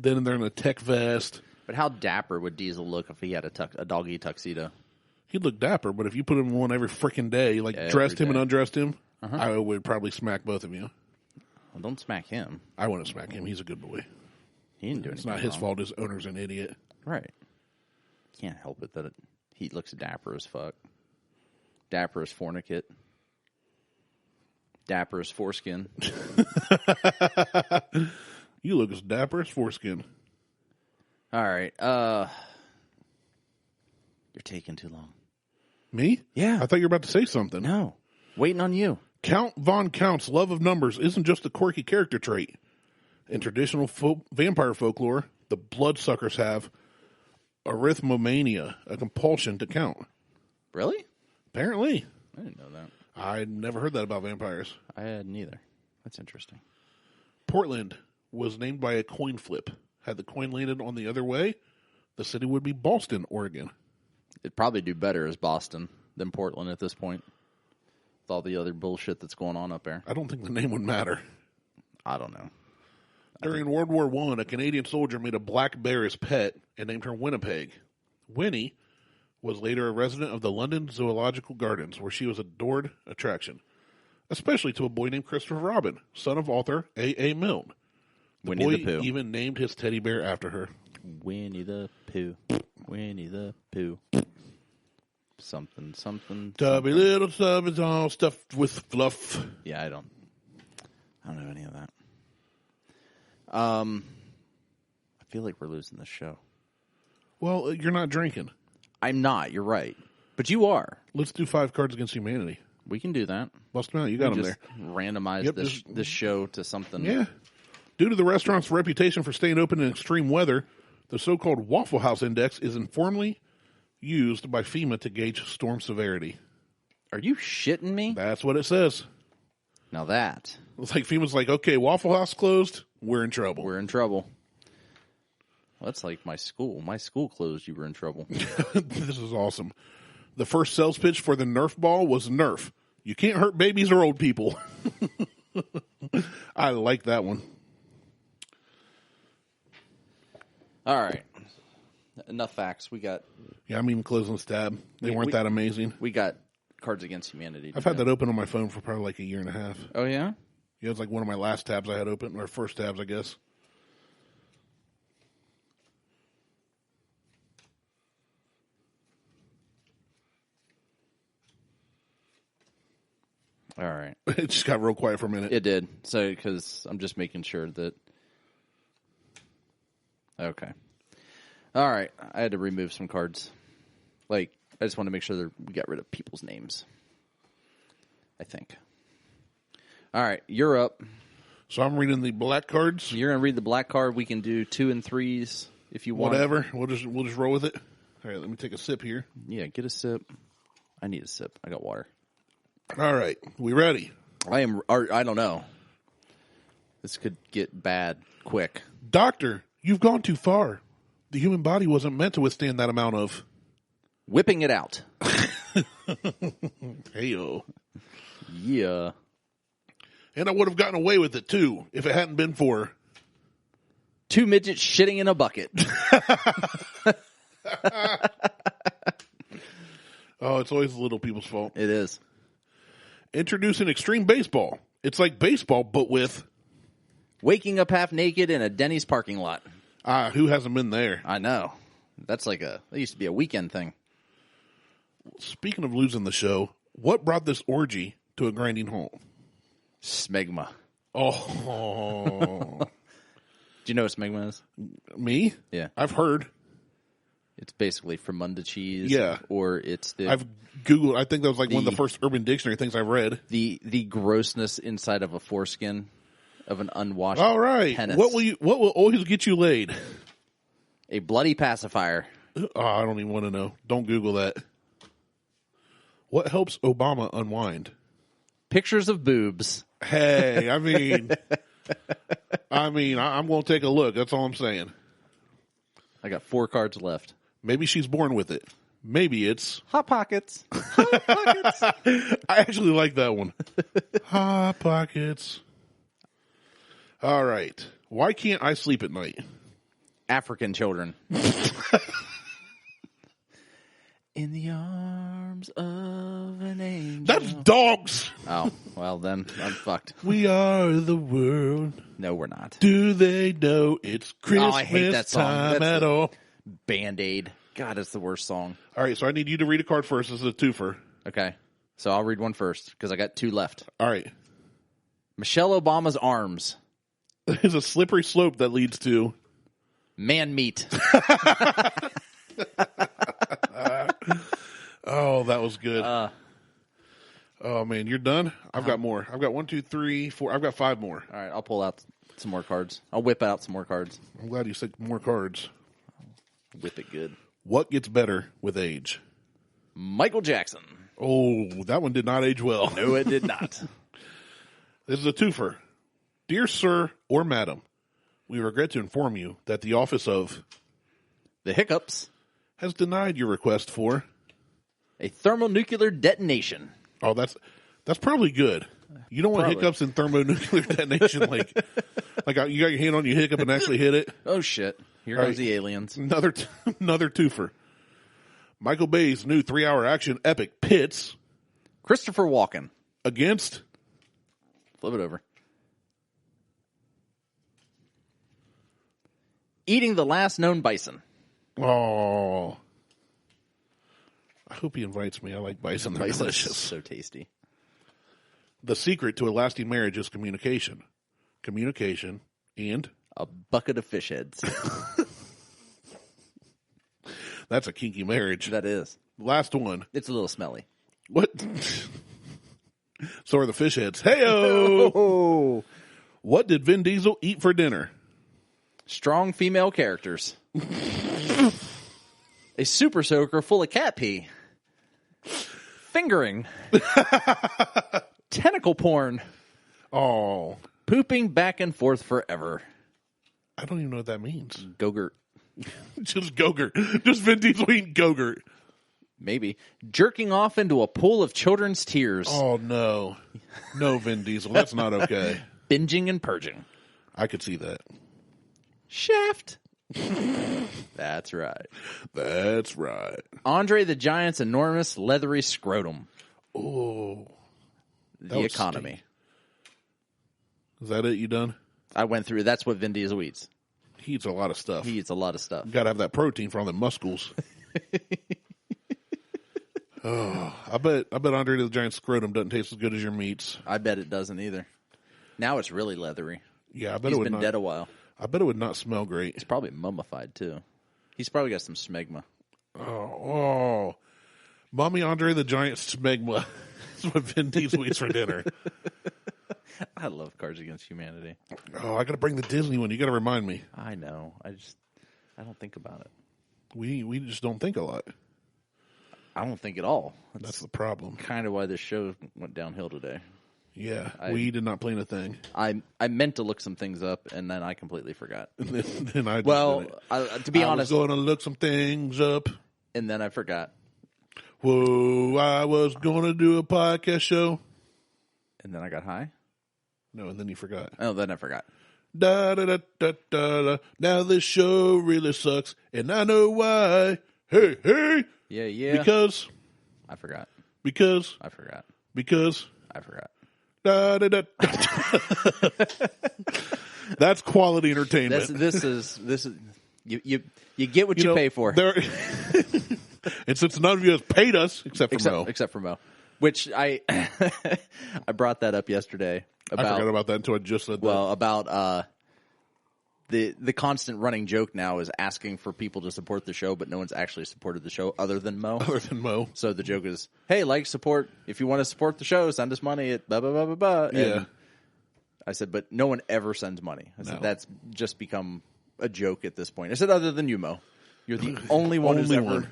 Then they're in a tech vest. But how dapper would Diesel look if he had a doggy tuxedo? He'd look dapper, but if you put him in one every freaking day, like dressed him and undressed him, I would probably smack both of you. Well, don't smack him. I wouldn't smack him. He's a good boy. He didn't do anything. It's not his fault. His owner's an idiot. Right. Can't help it that he looks dapper as fuck. Dapper as fornicate. Dapper as foreskin. You look as dapper as foreskin. All right. You're taking too long. Me? Yeah. I thought you were about to say something. No. Waiting on you. Count Von Count's love of numbers isn't just a quirky character trait. In traditional vampire folklore, the bloodsuckers have arithmomania, a compulsion to count. Really? Apparently. I didn't know that. I never heard that about vampires. I hadn't either. That's interesting. Portland was named by a coin flip. Had the coin landed on the other way, the city would be Boston, Oregon. It'd probably do better as Boston than Portland at this point. With all the other bullshit that's going on up there. I don't think the name would matter. I don't know. During World War I, a Canadian soldier made a black bear his pet and named her Winnipeg. Winnie was later a resident of the London Zoological Gardens, where she was an adored attraction, especially to a boy named Christopher Robin, son of author A.A. Milne. The Winnie boy the Pooh. even named his teddy bear after her. Winnie the Pooh. Winnie the Pooh. Something. Tubby little tubby's all stuffed with fluff. Yeah, I don't know any of that. I feel like we're losing this show. Well, you're not drinking. I'm not. You're right. But you are. Let's do 5 Cards Against Humanity. We can do that. Bust them out. You got them there. Randomize this show to something. Yeah. Due to the restaurant's reputation for staying open in extreme weather, the so-called Waffle House Index is informally used by FEMA to gauge storm severity. Are you shitting me? That's what it says. Now that. It's like FEMA's like, okay, Waffle House closed, we're in trouble. We're in trouble. Well, that's like my school. My school closed, you were in trouble. This is awesome. The first sales pitch for the Nerf ball was Nerf. You can't hurt babies or old people. I like that one. All right. Enough facts. We got... Yeah, I'm even closing this tab. They weren't that amazing. We got Cards Against Humanity. I've had that open on my phone for probably like a year and a half. Oh, yeah? Yeah, it's like one of my last tabs I had open, or first tabs, I guess. All right. It just got real quiet for a minute. It did. So, because I'm just making sure that... Okay. All right. I had to remove some cards. Like, I just want to make sure that we got rid of people's names. I think. All right. You're up. So I'm reading the black cards. You're going to read the black card. We can do 2 and 3s if you want. Whatever. We'll just roll with it. All right. Let me take a sip here. Yeah. Get a sip. I need a sip. I got water. All right. We ready? I don't know. This could get bad quick. Doctor, you've gone too far. The human body wasn't meant to withstand that amount of... Whipping it out. Hey-o. Yeah. And I would have gotten away with it, too, if it hadn't been for... 2 midgets shitting in a bucket. Oh, it's always the little people's fault. It is. Introducing extreme baseball. It's like baseball, but with... Waking up half naked in a Denny's parking lot. Who hasn't been there? I know. That used to be a weekend thing. Speaking of losing the show, what brought this orgy to a grinding halt? Smegma. Oh. Do you know what smegma is? Me? Yeah. I've heard. It's basically Fremunda cheese. Yeah. Or it's the... I've Googled. I think that was like one of the first Urban Dictionary things I've read. The grossness inside of a foreskin of an unwashed All right. penis. What will always get you laid? A bloody pacifier. Oh, I don't even want to know. Don't Google that. What helps Obama unwind? Pictures of boobs. Hey, I'm going to take a look. That's all I'm saying. I got 4 cards left. Maybe she's born with it. Maybe it's... Hot Pockets. Hot Pockets. I actually like that one. Hot Pockets. All right. Why can't I sleep at night? African children. In the arms of an angel. That's dogs. Oh, well then, I'm fucked. We are the world. No, we're not. Do they know it's Christmas I hate that song. time That's at all? Band-Aid. God, it's the worst song. All right, so I need you to read a card first. This is a twofer. Okay, so I'll read one first because I got 2 left. All right. Michelle Obama's arms. There's a slippery slope that leads to... Man meat. Oh, that was good. Oh, man, you're done? I've got more. I've got 1, 2, 3, 4. I've got 5 more. All right, I'll pull out some more cards. I'll whip out some more cards. I'm glad you said more cards. Whip it good. What gets better with age? Michael Jackson. Oh, that one did not age well. No, it did not. This is a twofer. Dear Sir or Madam, we regret to inform you that the office of The Hiccups. has denied your request for... A thermonuclear detonation. Oh, that's probably good. You don't want hiccups in thermonuclear detonation. Like you got your hand on your hiccup and actually hit it. Oh, shit. Here All goes right. the aliens. Another twofer. Michael Bay's new 3-hour action epic pits Christopher Walken. against... Flip it over. Eating the last known bison. Oh... I hope he invites me. I like bison. They're Bison is delicious. so tasty. The secret to a lasting marriage is communication. Communication and... A bucket of fish heads. That's a kinky marriage. That is. Last one. It's a little smelly. What? So are the fish heads. Hey-o! Oh. What did Vin Diesel eat for dinner? Strong female characters. A super soaker full of cat pee. Fingering. Tentacle porn. Oh, Pooping back and forth forever. I don't even know what that means. Gogurt. Just Gogurt. Just Vin Diesel eating Gogurt. Maybe. Jerking off into a pool of children's tears. Oh, no. No, Vin Diesel. That's not okay. Binging and purging. I could see that. Shaft. That's right. That's right. Andre the Giant's enormous leathery scrotum. Oh. The economy. Is that it? You done? I went through. That's what Vin Diesel eats. He eats a lot of stuff. He eats a lot of stuff. You got to have that protein for all the muscles. Oh, I bet Andre the Giant's scrotum doesn't taste as good as your meats. I bet it doesn't either. Now it's really leathery. Yeah, I bet He's it would been not. dead a while. I bet it would not smell great. He's probably mummified too. He's probably got some smegma. Oh, Mommy Andre the Giant smegma. That's what Vin Diesel eats for dinner. I love Cards Against Humanity. Oh, I got to bring the Disney one. You got to remind me. I know. I don't think about it. We just don't think a lot. I don't think at all. That's the problem. Kind of why this show went downhill today. Yeah, we did not plan a thing. I meant to look some things up, and then I completely forgot. And then I just Well, did it. to be I honest, was going to look some things up. and then I forgot, Whoa, I was going to do a podcast show. and then I got high. No, and then you forgot. Oh, then I forgot. Da da da da da da. Now this show really sucks, and I know why. Hey, hey. Yeah. Because I forgot. I forgot. Da da da. That's quality entertainment. This is you get what you pay for. And since none of you has paid us except for Mo, which I I brought that up yesterday. I forgot about that until I just said that. Well, about the constant running joke now is asking for people to support the show, but no one's actually supported the show other than Mo. So the joke is, hey, support. If you want to support the show, send us money at blah, blah, blah, blah, blah. Yeah. And I said, but no one ever sends money. I said, that's just become a joke at this point. I said, other than you, Mo. You're the only one who's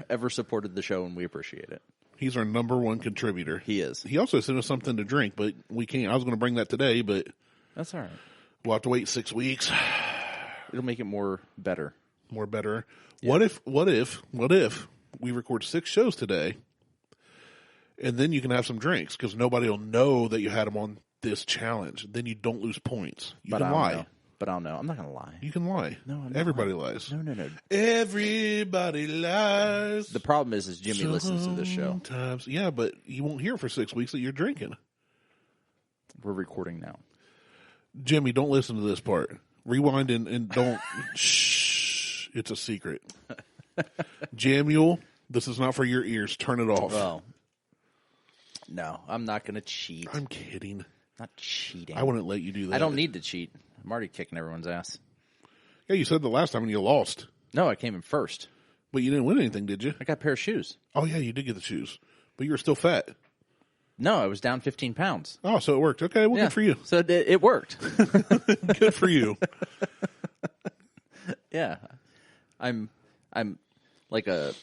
ever supported the show, and we appreciate it. He's our number one contributor. He is. He also sent us something to drink, but we can't. I was going to bring that today, but That's all right. We'll have to wait 6 weeks. It'll make it more better. More better. Yeah. What if we record 6 shows today, and then you can have some drinks because nobody will know that you had them on this challenge. Then you don't lose points. You But can I don't lie. know. But I don't know. I'm not going to lie. You can lie. No, I'm Everybody not. lies. No. Everybody lies. The problem is Jimmy listens to this show. Sometimes, yeah, but you won't hear for 6 weeks that you're drinking. We're recording now. Jimmy, don't listen to this part. Rewind and don't. Shh. It's a secret. Jamuel, this is not for your ears. Turn it off. Well, no, I'm not going to cheat. I'm kidding. Not cheating. I wouldn't let you do that. I don't need to cheat. I'm already kicking everyone's ass. Yeah, you said the last time and you lost. No, I came in first. But you didn't win anything, did you? I got a pair of shoes. Oh, yeah, you did get the shoes. But you were still fat. No, I was down 15 pounds. Oh, so it worked. Okay, well, good for you. So it worked. Good for you. Yeah. I'm like a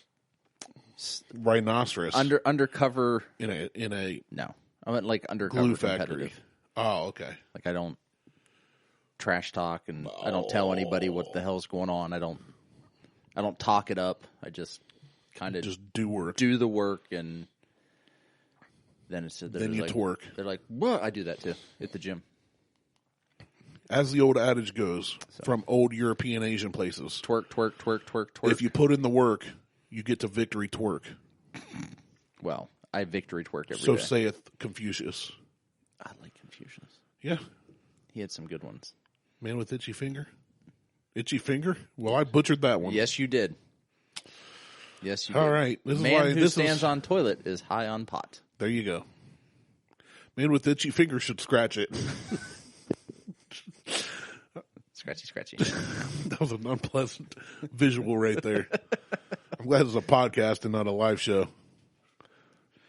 rhinoceros undercover in a no. I'm like undercover glue factory. competitive. Oh, okay. Like I don't trash talk and I don't tell anybody what the hell's going on. I don't talk it up. I just kind of just do work. Do the work and then you like, twerk. They're like, "What?" I do that too at the gym. As the old adage goes, from old European Asian places. Twerk, twerk, twerk, twerk, twerk. If you put in the work, you get to victory twerk. Well, I victory twerk every day. So saith Confucius. I like Confucius. Yeah. He had some good ones. Man with itchy finger? Itchy finger? Well, I butchered that one. Yes, you did. Yes, you did. All right. This Man is why who stands on toilet is high on pot. There you go. Man with itchy finger should scratch it. Scratchy, scratchy. That was an unpleasant visual right there. I'm glad it's a podcast and not a live show.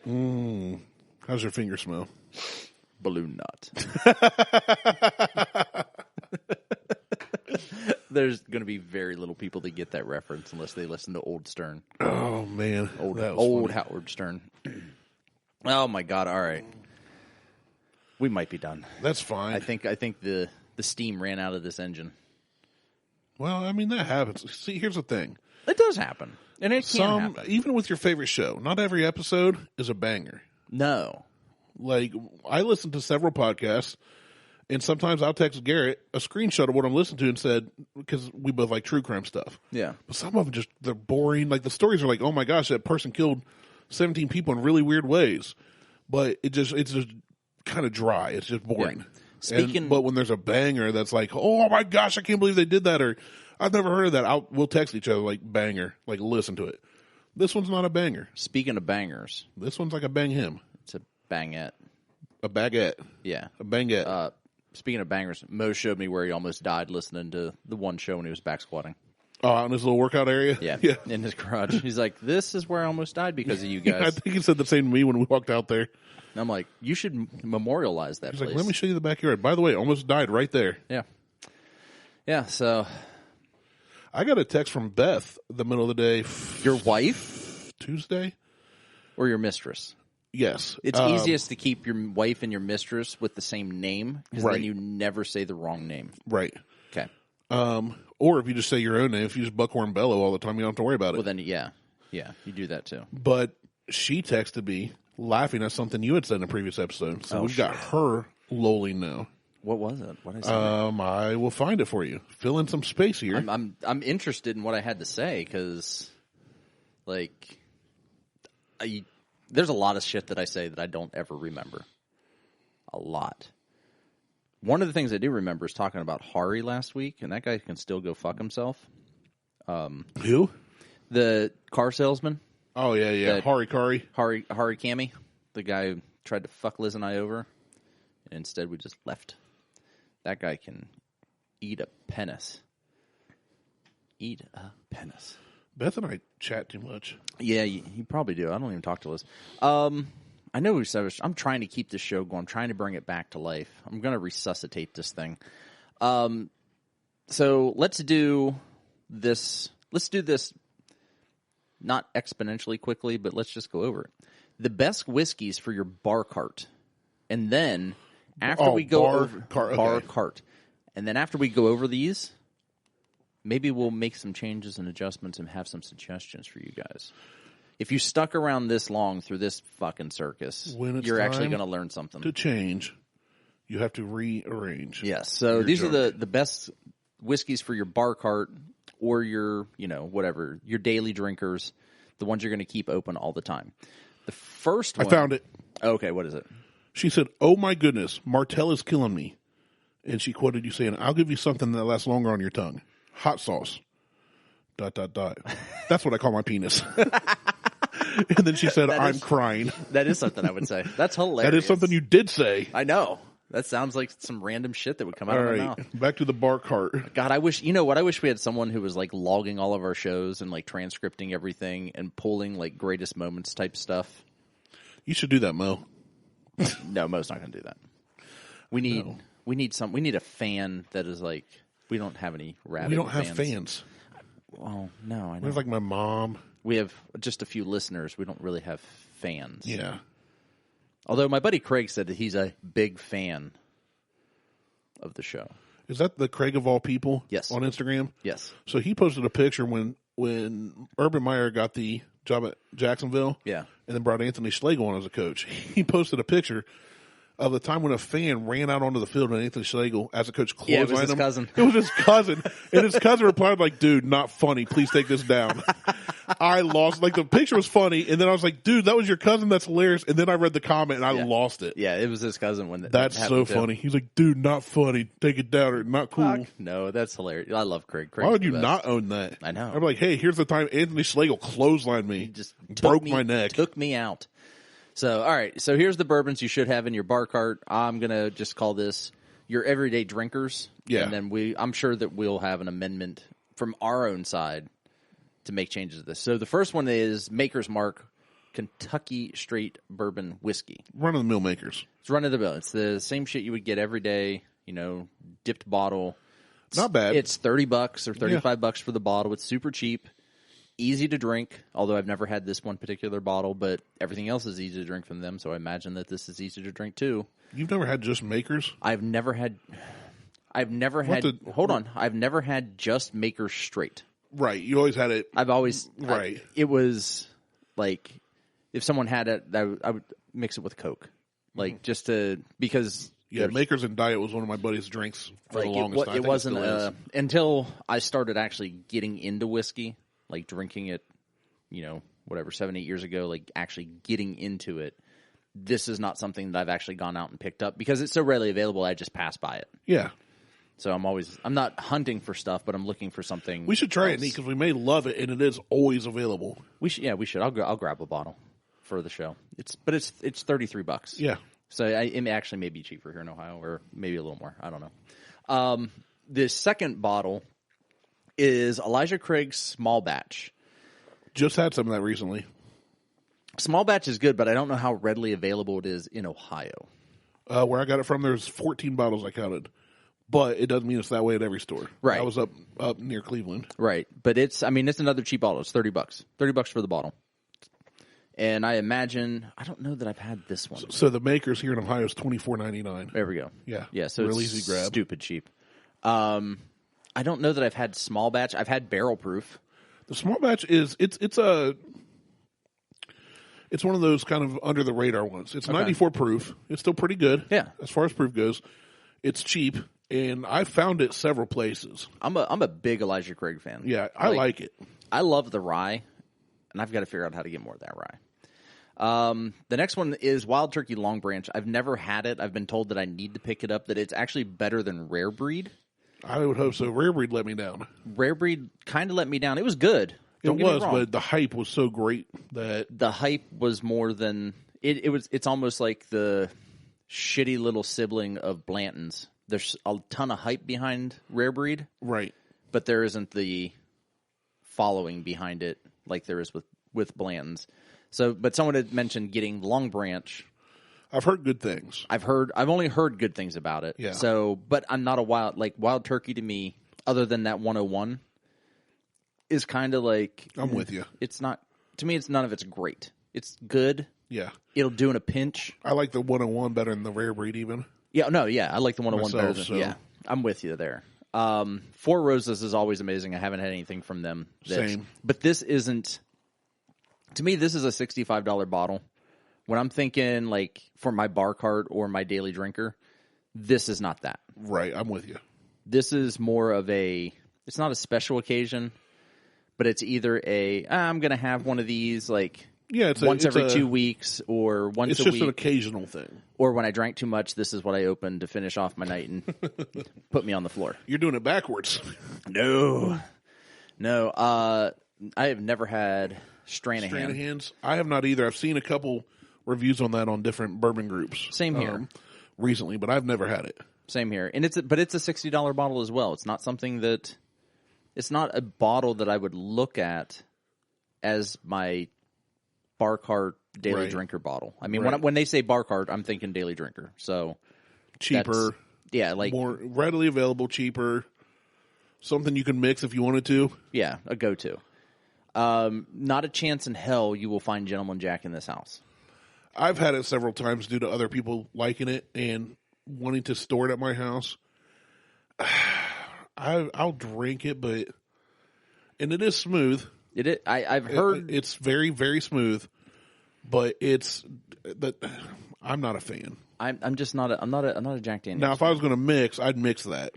How's your finger smell? Balloon nut. There's going to be very little people that get that reference unless they listen to Old Stern. Oh, man. Old funny. Howard Stern. Oh, my God. All right. We might be done. That's fine. I think the steam ran out of this engine. Well, I mean, that happens. See, here's the thing. It does happen. And it can happen. Even with your favorite show, not every episode is a banger. No. Like, I listen to several podcasts, and sometimes I'll text Garrett a screenshot of what I'm listening to and said, because we both like true crime stuff. Yeah. But some of them they're boring. Like, the stories are like, oh my gosh, that person killed 17 people in really weird ways. But it's just kind of dry. It's just boring. Yeah. But when there's a banger that's like, oh my gosh, I can't believe they did that, or I've never heard of that, we'll text each other like banger, like listen to it. This one's not a banger. Speaking of bangers, this one's like a bang him. It's a bangette. A baguette. Yeah. A bangette. Speaking of bangers, Mo showed me where he almost died listening to the one show when he was back squatting. Oh, out in his little workout area? Yeah. In his garage. He's like, this is where I almost died because of you guys. I think he said the same to me when we walked out there. And I'm like, you should memorialize that He's place. like, let me show you the backyard. By the way, almost died right there. Yeah. Yeah, so. I got a text from Beth the middle of the day. Your wife? Tuesday? Or your mistress? Yes. It's easiest to keep your wife and your mistress with the same name because right. then you never say the wrong name. Right. Okay. Or if you just say your own name, if you just Buckhorn Bellow all the time, you don't have to worry about it. Well, then, yeah, you do that too. But she texted me laughing at something you had said in a previous episode. So we've got her lolling now. What was it? What I said? I will find it for you. Fill in some space here. I'm interested in what I had to say because, like, there's a lot of shit that I say that I don't ever remember. A lot. One of the things I do remember is talking about Hari last week, and that guy can still go fuck himself. Who? The car salesman. Oh, yeah. Hari Kami. The guy who tried to fuck Liz and I over, and instead we just left. That guy can eat a penis. Eat a penis. Beth and I chat too much. Yeah, you probably do. I don't even talk to Liz. I know we said I'm trying to keep this show going. I'm trying to bring it back to life. I'm going to resuscitate this thing. So let's do this. Let's do this not exponentially quickly, but let's just go over it. The best whiskeys for your bar cart. And then after we go over bar cart. And then after we go over these, maybe we'll make some changes and adjustments and have some suggestions for you guys. If you stuck around this long through this fucking circus, you're actually going to learn something. To change, You have to rearrange. Yes. So these junk. are the best whiskeys for your bar cart or your, whatever, your daily drinkers, the ones you're going to keep open all the time. The first one. I found it. Okay, what is it? She said, "Oh my goodness, Martelle is killing me." And she quoted you saying, "I'll give you something that lasts longer on your tongue. Hot sauce. ... That's what I call my penis." And then she said, "I'm crying." That is something I would say. That's hilarious. That is something you did say. I know. That sounds like some random shit that would come out of my mouth. Back to the bar cart. God, I wish we had someone who was like logging all of our shows and like transcripting everything and pulling like greatest moments type stuff. You should do that, Mo. No, Mo's not going to do that. We need a fan that is like, we don't have any rabid We don't have fans. Oh, no, I know. There's like my mom. We have just a few listeners. We don't really have fans. Yeah. Although my buddy Craig said that he's a big fan of the show. Is that the Craig of all people? Yes. On Instagram? Yes. So he posted a picture when Urban Meyer got the job at Jacksonville. Yeah. And then brought Anthony Schlegel on as a coach. He posted a picture of the time when a fan ran out onto the field and Anthony Schlegel, as a coach, clotheslined him. Yeah, it was his cousin. It was his cousin. And his cousin replied like, "Dude, not funny. Please take this down." I lost. Like, the picture was funny, and then I was like, "Dude, that was your cousin? That's hilarious." And then I read the comment, and I lost it. Yeah, it was his cousin when That's so funny. He's like, "Dude, not funny. Take it down, or not cool." Fuck. No, that's hilarious. I love Craig. Why would you not own that? I know. I'm like, "Hey, here's the time Anthony Schlegel clotheslined me. He just broke my neck. Took me out. So, all right. So here's the bourbons you should have in your bar cart. I'm going to just call this your everyday drinkers. Yeah. And then I'm sure that we'll have an amendment from our own side to make changes to this. So the first one is Maker's Mark Kentucky Straight Bourbon Whiskey. Run-of-the-mill Makers. It's run of the mill. It's the same shit you would get every day, dipped bottle. Not bad. It's $30 or $35 for the bottle. It's super cheap. Easy to drink, although I've never had this one particular bottle, but everything else is easy to drink from them, so I imagine that this is easy to drink too. You've never had just Makers? I've never had just Maker's Straight. Right. You always had it. Right. It was like, if someone had it, I would mix it with Coke. Like, just to, because... Yeah, Makers and Diet was one of my buddy's drinks for the longest time. It wasn't, until I started actually getting into whiskey, like drinking it, 7-8 years ago, like actually getting into it. This is not something that I've actually gone out and picked up because it's so readily available. I just pass by it. Yeah. So I'm not hunting for stuff, but I'm looking for something. We should try it, because we may love it, and it is always available. We should. I'll grab a bottle for the show. It's $33. Yeah. So it actually may be cheaper here in Ohio, or maybe a little more. I don't know. The second bottle is Elijah Craig's Small Batch. Just had some of that recently. Small Batch is good, but I don't know how readily available it is in Ohio. Where I got it from, there's 14 bottles I counted. But it doesn't mean it's that way at every store. Right. I was up near Cleveland. Right. But it's another cheap bottle. It's $30. $30 for the bottle. And I imagine, I don't know that I've had this one. So the Makers here in Ohio is $24.99. There we go. Yeah. Yeah, so real it's easy grab. Stupid cheap. I don't know that I've had Small Batch. I've had Barrel Proof. The Small Batch is, it's one of those kind of under the radar ones. It's 94 proof. It's still pretty good. Yeah. As far as proof goes. It's cheap, and I found it several places. I'm a big Elijah Craig fan. Yeah, I like it. I love the rye, and I've got to figure out how to get more of that rye. The next one is Wild Turkey Long Branch. I've never had it. I've been told that I need to pick it up, that it's actually better than Rare Breed. I would hope so. Rare Breed let me down. Rare Breed kind of let me down. It was good. Don't get me wrong. But the hype was so great that the hype was more than it was. It's almost like the shitty little sibling of Blanton's. There's a ton of hype behind Rare Breed, right? But there isn't the following behind it like there is with Blanton's. So, but someone had mentioned getting Long Branch. I've heard good things. I've only heard good things about it. Yeah. So, but I'm not a Wild Turkey to me, other than that 101, is kind of like I'm with you. It's not, to me. It's none of it's great. It's good. Yeah. It'll do in a pinch. I like the 101 better than the Rare Breed even. Yeah. No. Yeah. I like the 101 better than. So. Yeah. I'm with you there. Four Roses is always amazing. I haven't had anything from them. Same. But this isn't. To me, this is a $65 bottle. When I'm thinking, like, for my bar cart or my daily drinker, This is not that. Right, I'm with you. This is more of it's not a special occasion, but it's either I'm going to have one of these like once every 2 weeks or once a week. It's just an occasional thing. Or when I drank too much, this is what I opened to finish off my night and put me on the floor. You're doing it backwards. No. I have never had Stranahan. Stranahan's? I have not either. I've seen a couple reviews on that on different bourbon groups. Same here. Recently, but I've never had it. Same here. And it's a $60 bottle as well. It's not something that... It's not a bottle that I would look at as my bar cart daily drinker bottle. I mean, when they say bar cart, I'm thinking daily drinker. So cheaper. Yeah, like... More readily available, cheaper. Something you can mix if you wanted to. Yeah, a go-to. Not a chance in hell you will find Gentleman Jack in this house. I've had it several times due to other people liking it and wanting to store it at my house. I'll drink it, and it is smooth. It is. I've heard it's very, very smooth, but I'm not a fan. I'm just not I'm not a Jack Daniels. Now, if I was going to mix, I'd mix that.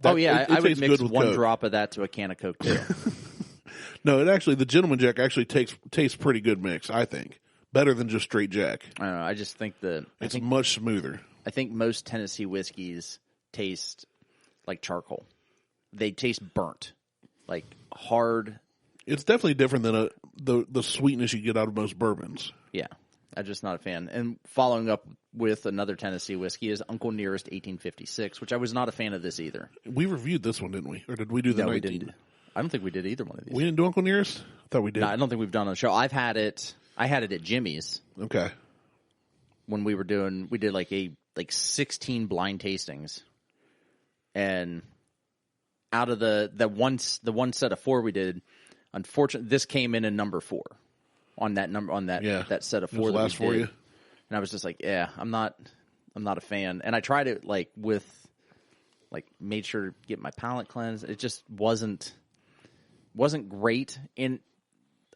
I would mix one drop of that to a can of Coke too. No, the Gentleman Jack actually tastes pretty good mix. I think better than just straight Jack. I don't know. I just think it's much smoother. I think most Tennessee whiskeys taste like charcoal. They taste burnt, like hard. It's definitely different than the sweetness you get out of most bourbons. Yeah, I'm just not a fan. And following up with another Tennessee whiskey is Uncle Nearest 1856, which I was not a fan of this either. We reviewed this one, didn't we? Or did we do the 19? We didn't. I don't think we did either one of these. We didn't do Uncle Nearest? I thought we did. No, I don't think we've done on the show. I've had it. I had it at Jimmy's. Okay. When we did like 16 blind tastings. And out of the one set of 4 we did, unfortunately, this came in number 4 on that set of 4 that last we did. for you. And I was just like, yeah, I'm not a fan. And I tried it made sure to get my palate cleansed. It just wasn't great. And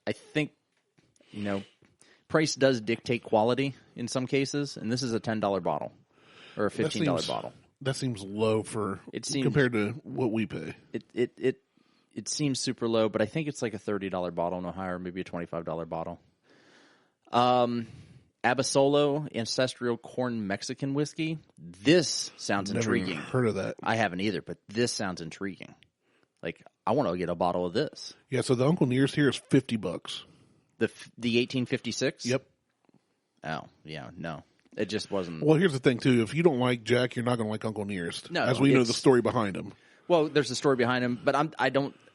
I think, price does dictate quality in some cases. And this is a $10 bottle or a $15 bottle. That seems low compared to what we pay. It seems super low, but I think it's like a $30 bottle, no higher, maybe a $25 bottle. Abasolo Ancestral Corn Mexican Whiskey. This sounds intriguing. Never heard of that. I haven't either, but this sounds intriguing. Like, I want to get a bottle of this. Yeah, so the Uncle Nearest here is $50. The 1856? Yep. Oh, yeah, no. It just wasn't. Well, here's the thing, too. If you don't like Jack, you're not going to like Uncle Nearest. No, as we know the story behind him. Well, there's a story behind him, but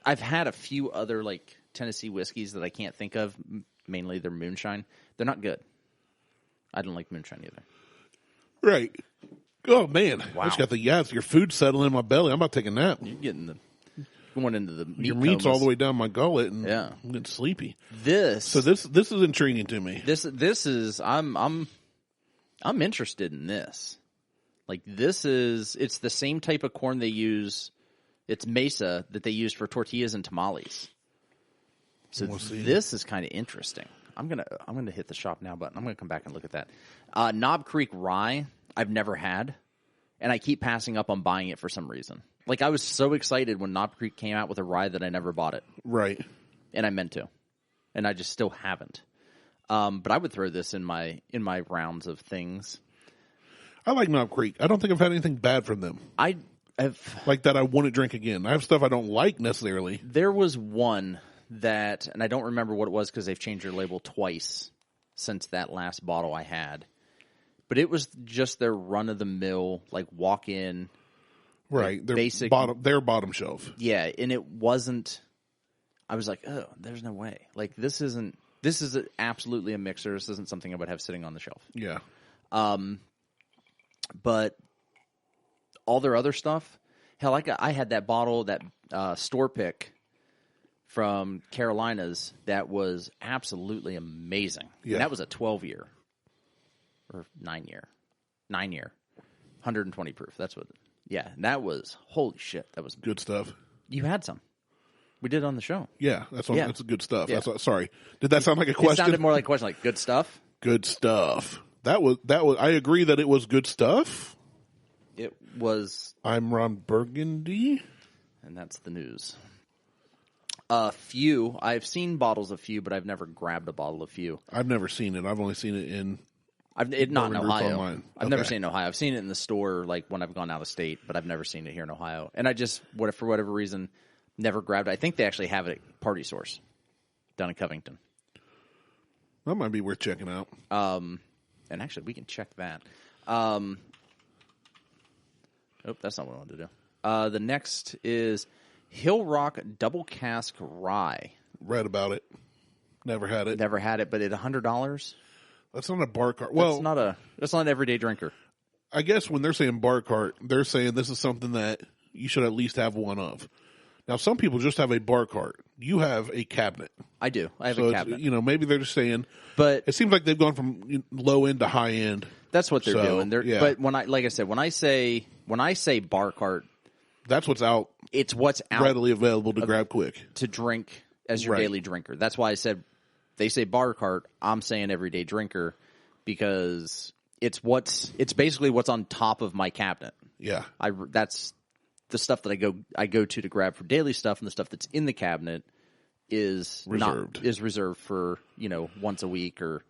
I've had a few other, like, Tennessee whiskeys that I can't think of. Mainly they're moonshine. They're not good. I don't like moonshine either. Right. Oh, man. Wow. I just got your food settling in my belly. I'm about to take a nap. You're going into the meat Your meat's comas. all the way down my gullet, and yeah. I'm getting sleepy. So this is intriguing to me. This is I'm interested in this. Like it's the same type of corn they use. It's mesa that they use for tortillas and tamales. So this is kind of interesting. I'm gonna hit the shop now button. I'm gonna come back and look at that. Knob Creek Rye I've never had, and I keep passing up on buying it for some reason. Like, I was so excited when Knob Creek came out with a rye that I never bought it. Right. And I meant to. And I just still haven't. But I would throw this in my rounds of things. I like Knob Creek. I don't think I've had anything bad from them. I have... Like that I wouldn't drink again. I have stuff I don't like necessarily. There was one that, and I don't remember what it was because they've changed their label twice since that last bottle I had. But it was just their run-of-the-mill, like, walk-in... Right, basic bottom shelf. Yeah, and it wasn't. I was like, oh, there's no way. Like this is absolutely a mixer. This isn't something I would have sitting on the shelf. Yeah. But all their other stuff, hell, I had that bottle, that store pick from Carolinas that was absolutely amazing. Yeah. And that was a 12-year or 9-year, 120 proof. That's what. Yeah, that was, holy shit, that was... Good stuff. You had some. We did it on the show. Yeah, that's good stuff. Yeah. Sorry. Did that sound like a question? It sounded more like a question, like, good stuff? Good stuff. That was. I agree that it was good stuff. It was... I'm Ron Burgundy. And that's the news. I've seen bottles of Few, but I've never grabbed a bottle of Few. I've never seen it. I've only seen it in... not in Ohio. Online. I've never seen it in Ohio. I've seen it in the store, like when I've gone out of state, but I've never seen it here in Ohio. And I just, for whatever reason, never grabbed it. I think they actually have it at Party Source down in Covington. That might be worth checking out. And actually, we can check that. Oh, that's not what I wanted to do. The next is Hill Rock Double Cask Rye. Read about it. Never had it. Never had it, but at $100. That's not a bar cart. Well, that's not an everyday drinker. I guess when they're saying bar cart, they're saying this is something that you should at least have one of. Now, some people just have a bar cart. You have a cabinet. I do. I have a cabinet. Maybe they're just saying. But it seems like they've gone from low end to high end. That's what they're doing. Yeah. But when I say bar cart, that's what's out. It's what's out readily available to grab quick to drink as your daily drinker. That's why I said. They say bar cart, I'm saying everyday drinker because it's basically what's on top of my cabinet. Yeah. That's the stuff that I go to grab for daily stuff, and the stuff that's in the cabinet is reserved for, once a week or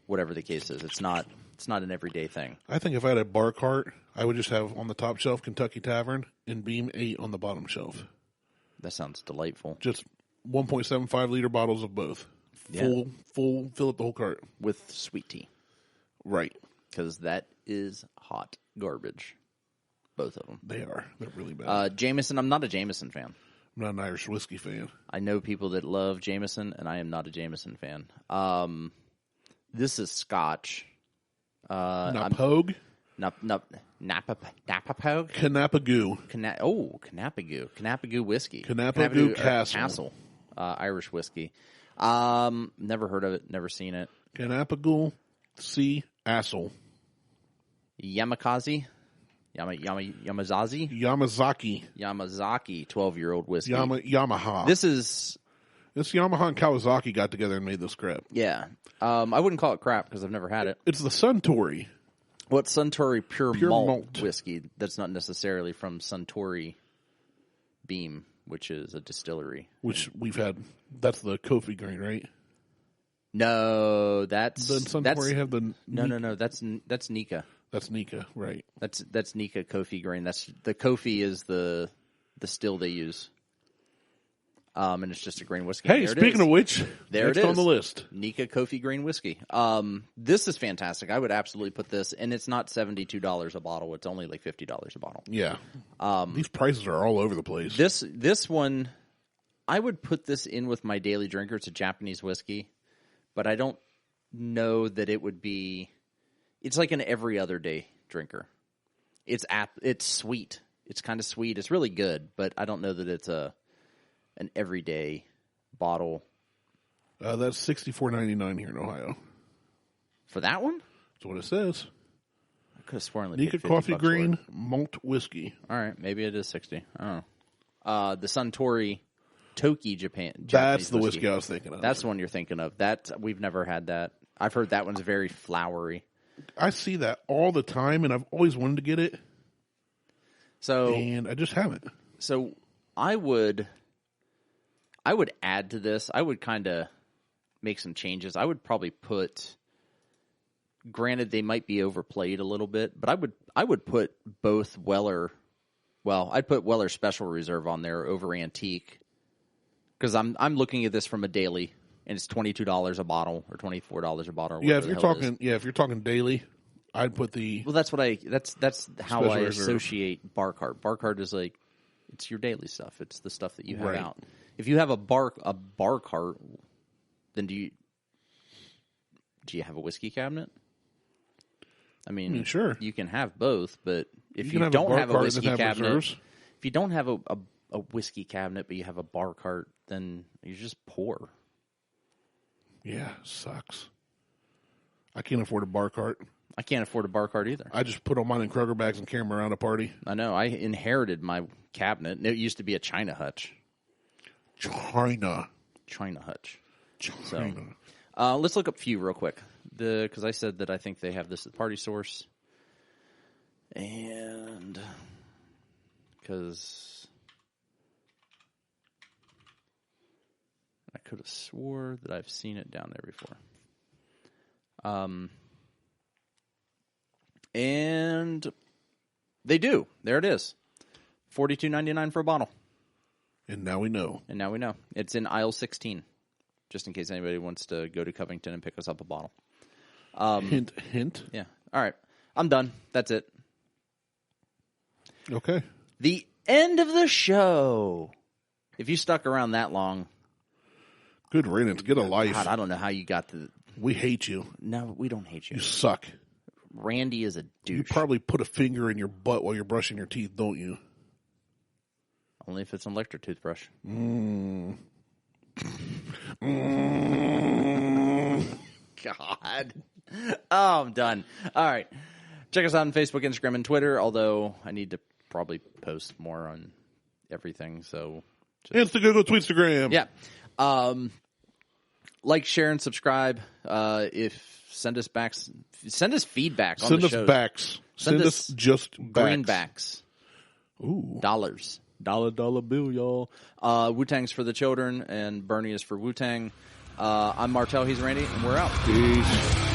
whatever the case is. It's not an everyday thing. I think if I had a bar cart, I would just have on the top shelf Kentucky Tavern and Beam 8 on the bottom shelf. That sounds delightful. Just 1.75 liter bottles of both. Yeah. Full, fill up the whole cart. With sweet tea. Right. Because that is hot garbage. Both of them. They are. They're really bad. Jameson, I'm not a Jameson fan. I'm not an Irish whiskey fan. I know people that love Jameson, and I am not a Jameson fan. This is Scotch. Napogue? Napapogue? Kanapagoo. Kanapagoo. Kanapagoo whiskey. Kanapagoo Castle. Irish whiskey. Never heard of it. Never seen it. Kanapagoo C. Assel. Yamakazi. Yamazazi. Yamazaki. 12-year-old whiskey. Yamaha. This Yamaha and Kawasaki got together and made this crap. Yeah. I wouldn't call it crap because I've never had it. It's the Suntory. What's Suntory Pure Malt whiskey? That's not necessarily from Suntory Beam, which is a distillery. Which we've had. That's the Kofi grain, right? No, that's... Doesn't Suntory have the... No. That's Nika. That's Nika, right. That's Nika Kofi grain. The Kofi is the still they use. And it's just a grain whiskey. Hey, speaking of which, next on the list. Nika Kofi grain whiskey. This is fantastic. I would absolutely put this, and it's not $72 a bottle. It's only like $50 a bottle. Yeah. These prices are all over the place. This one, I would put this in with my daily drinker. It's a Japanese whiskey, but I don't know that it would be... It's like an every other day drinker. It's sweet. It's kind of sweet. It's really good, but I don't know that it's an everyday bottle. That's $64.99 here in Ohio. For that one? That's what it says. I could have sworn Nika Coffee Green Malt Whiskey. All right, maybe it is 60. I don't know. The Suntory Toki Japan. That's the whiskey I was thinking of. That's the one you're thinking of. We've never had that. I've heard that one's very flowery. I see that all the time, and I've always wanted to get it. And I just haven't. So I would add to this. I would kind of make some changes. I would probably put, granted they might be overplayed a little bit, but I would put both Weller, I'd put Weller Special Reserve on there over Antique, because I'm looking at this from a daily, and it's $22 a bottle or $24 a bottle. Or if you're talking daily, I'd put the... Well, that's how I associate bar cart. Bar cart is like, it's your daily stuff. It's the stuff that you have out. If you have a bar cart, then do you have a whiskey cabinet? I mean, sure. You can have both, but if you don't have a whiskey cabinet, if you don't have a whiskey cabinet, but you have a bar cart, then you're just poor. Yeah, sucks. I can't afford a bar cart. I can't afford a bar cart either. I just put all mine in Kroger bags and carry them around a party. I know. I inherited my cabinet, and it used to be a China hutch. China hutch. So, let's look up Few real quick, because I said that I think they have this at Party Source. And because I could have swore that I've seen it down there before. And they do. There it is. $42.99 for a bottle. And now we know. It's in aisle 16, just in case anybody wants to go to Covington and pick us up a bottle. Hint, hint. Yeah. All right. I'm done. That's it. Okay. The end of the show. If you stuck around that long. Good riddance. Get a life. God, I don't know how you got to. We hate you. No, we don't hate you. You suck. Randy is a douche. You probably put a finger in your butt while you're brushing your teeth, don't you? Only if it's an electric toothbrush. God. Oh, I'm done. All right. Check us out on Facebook, Instagram, and Twitter, although I need to probably post more on everything. So Instagram, Tweetstagram. Yeah. Like, share, and subscribe. Send us feedback on the shows. Send us just greenbacks. Ooh. Dollars. Dollar bill, y'all. Wu-Tang's for the children, and Bernie is for Wu-Tang. I'm Martelle, he's Randy, and we're out. Peace.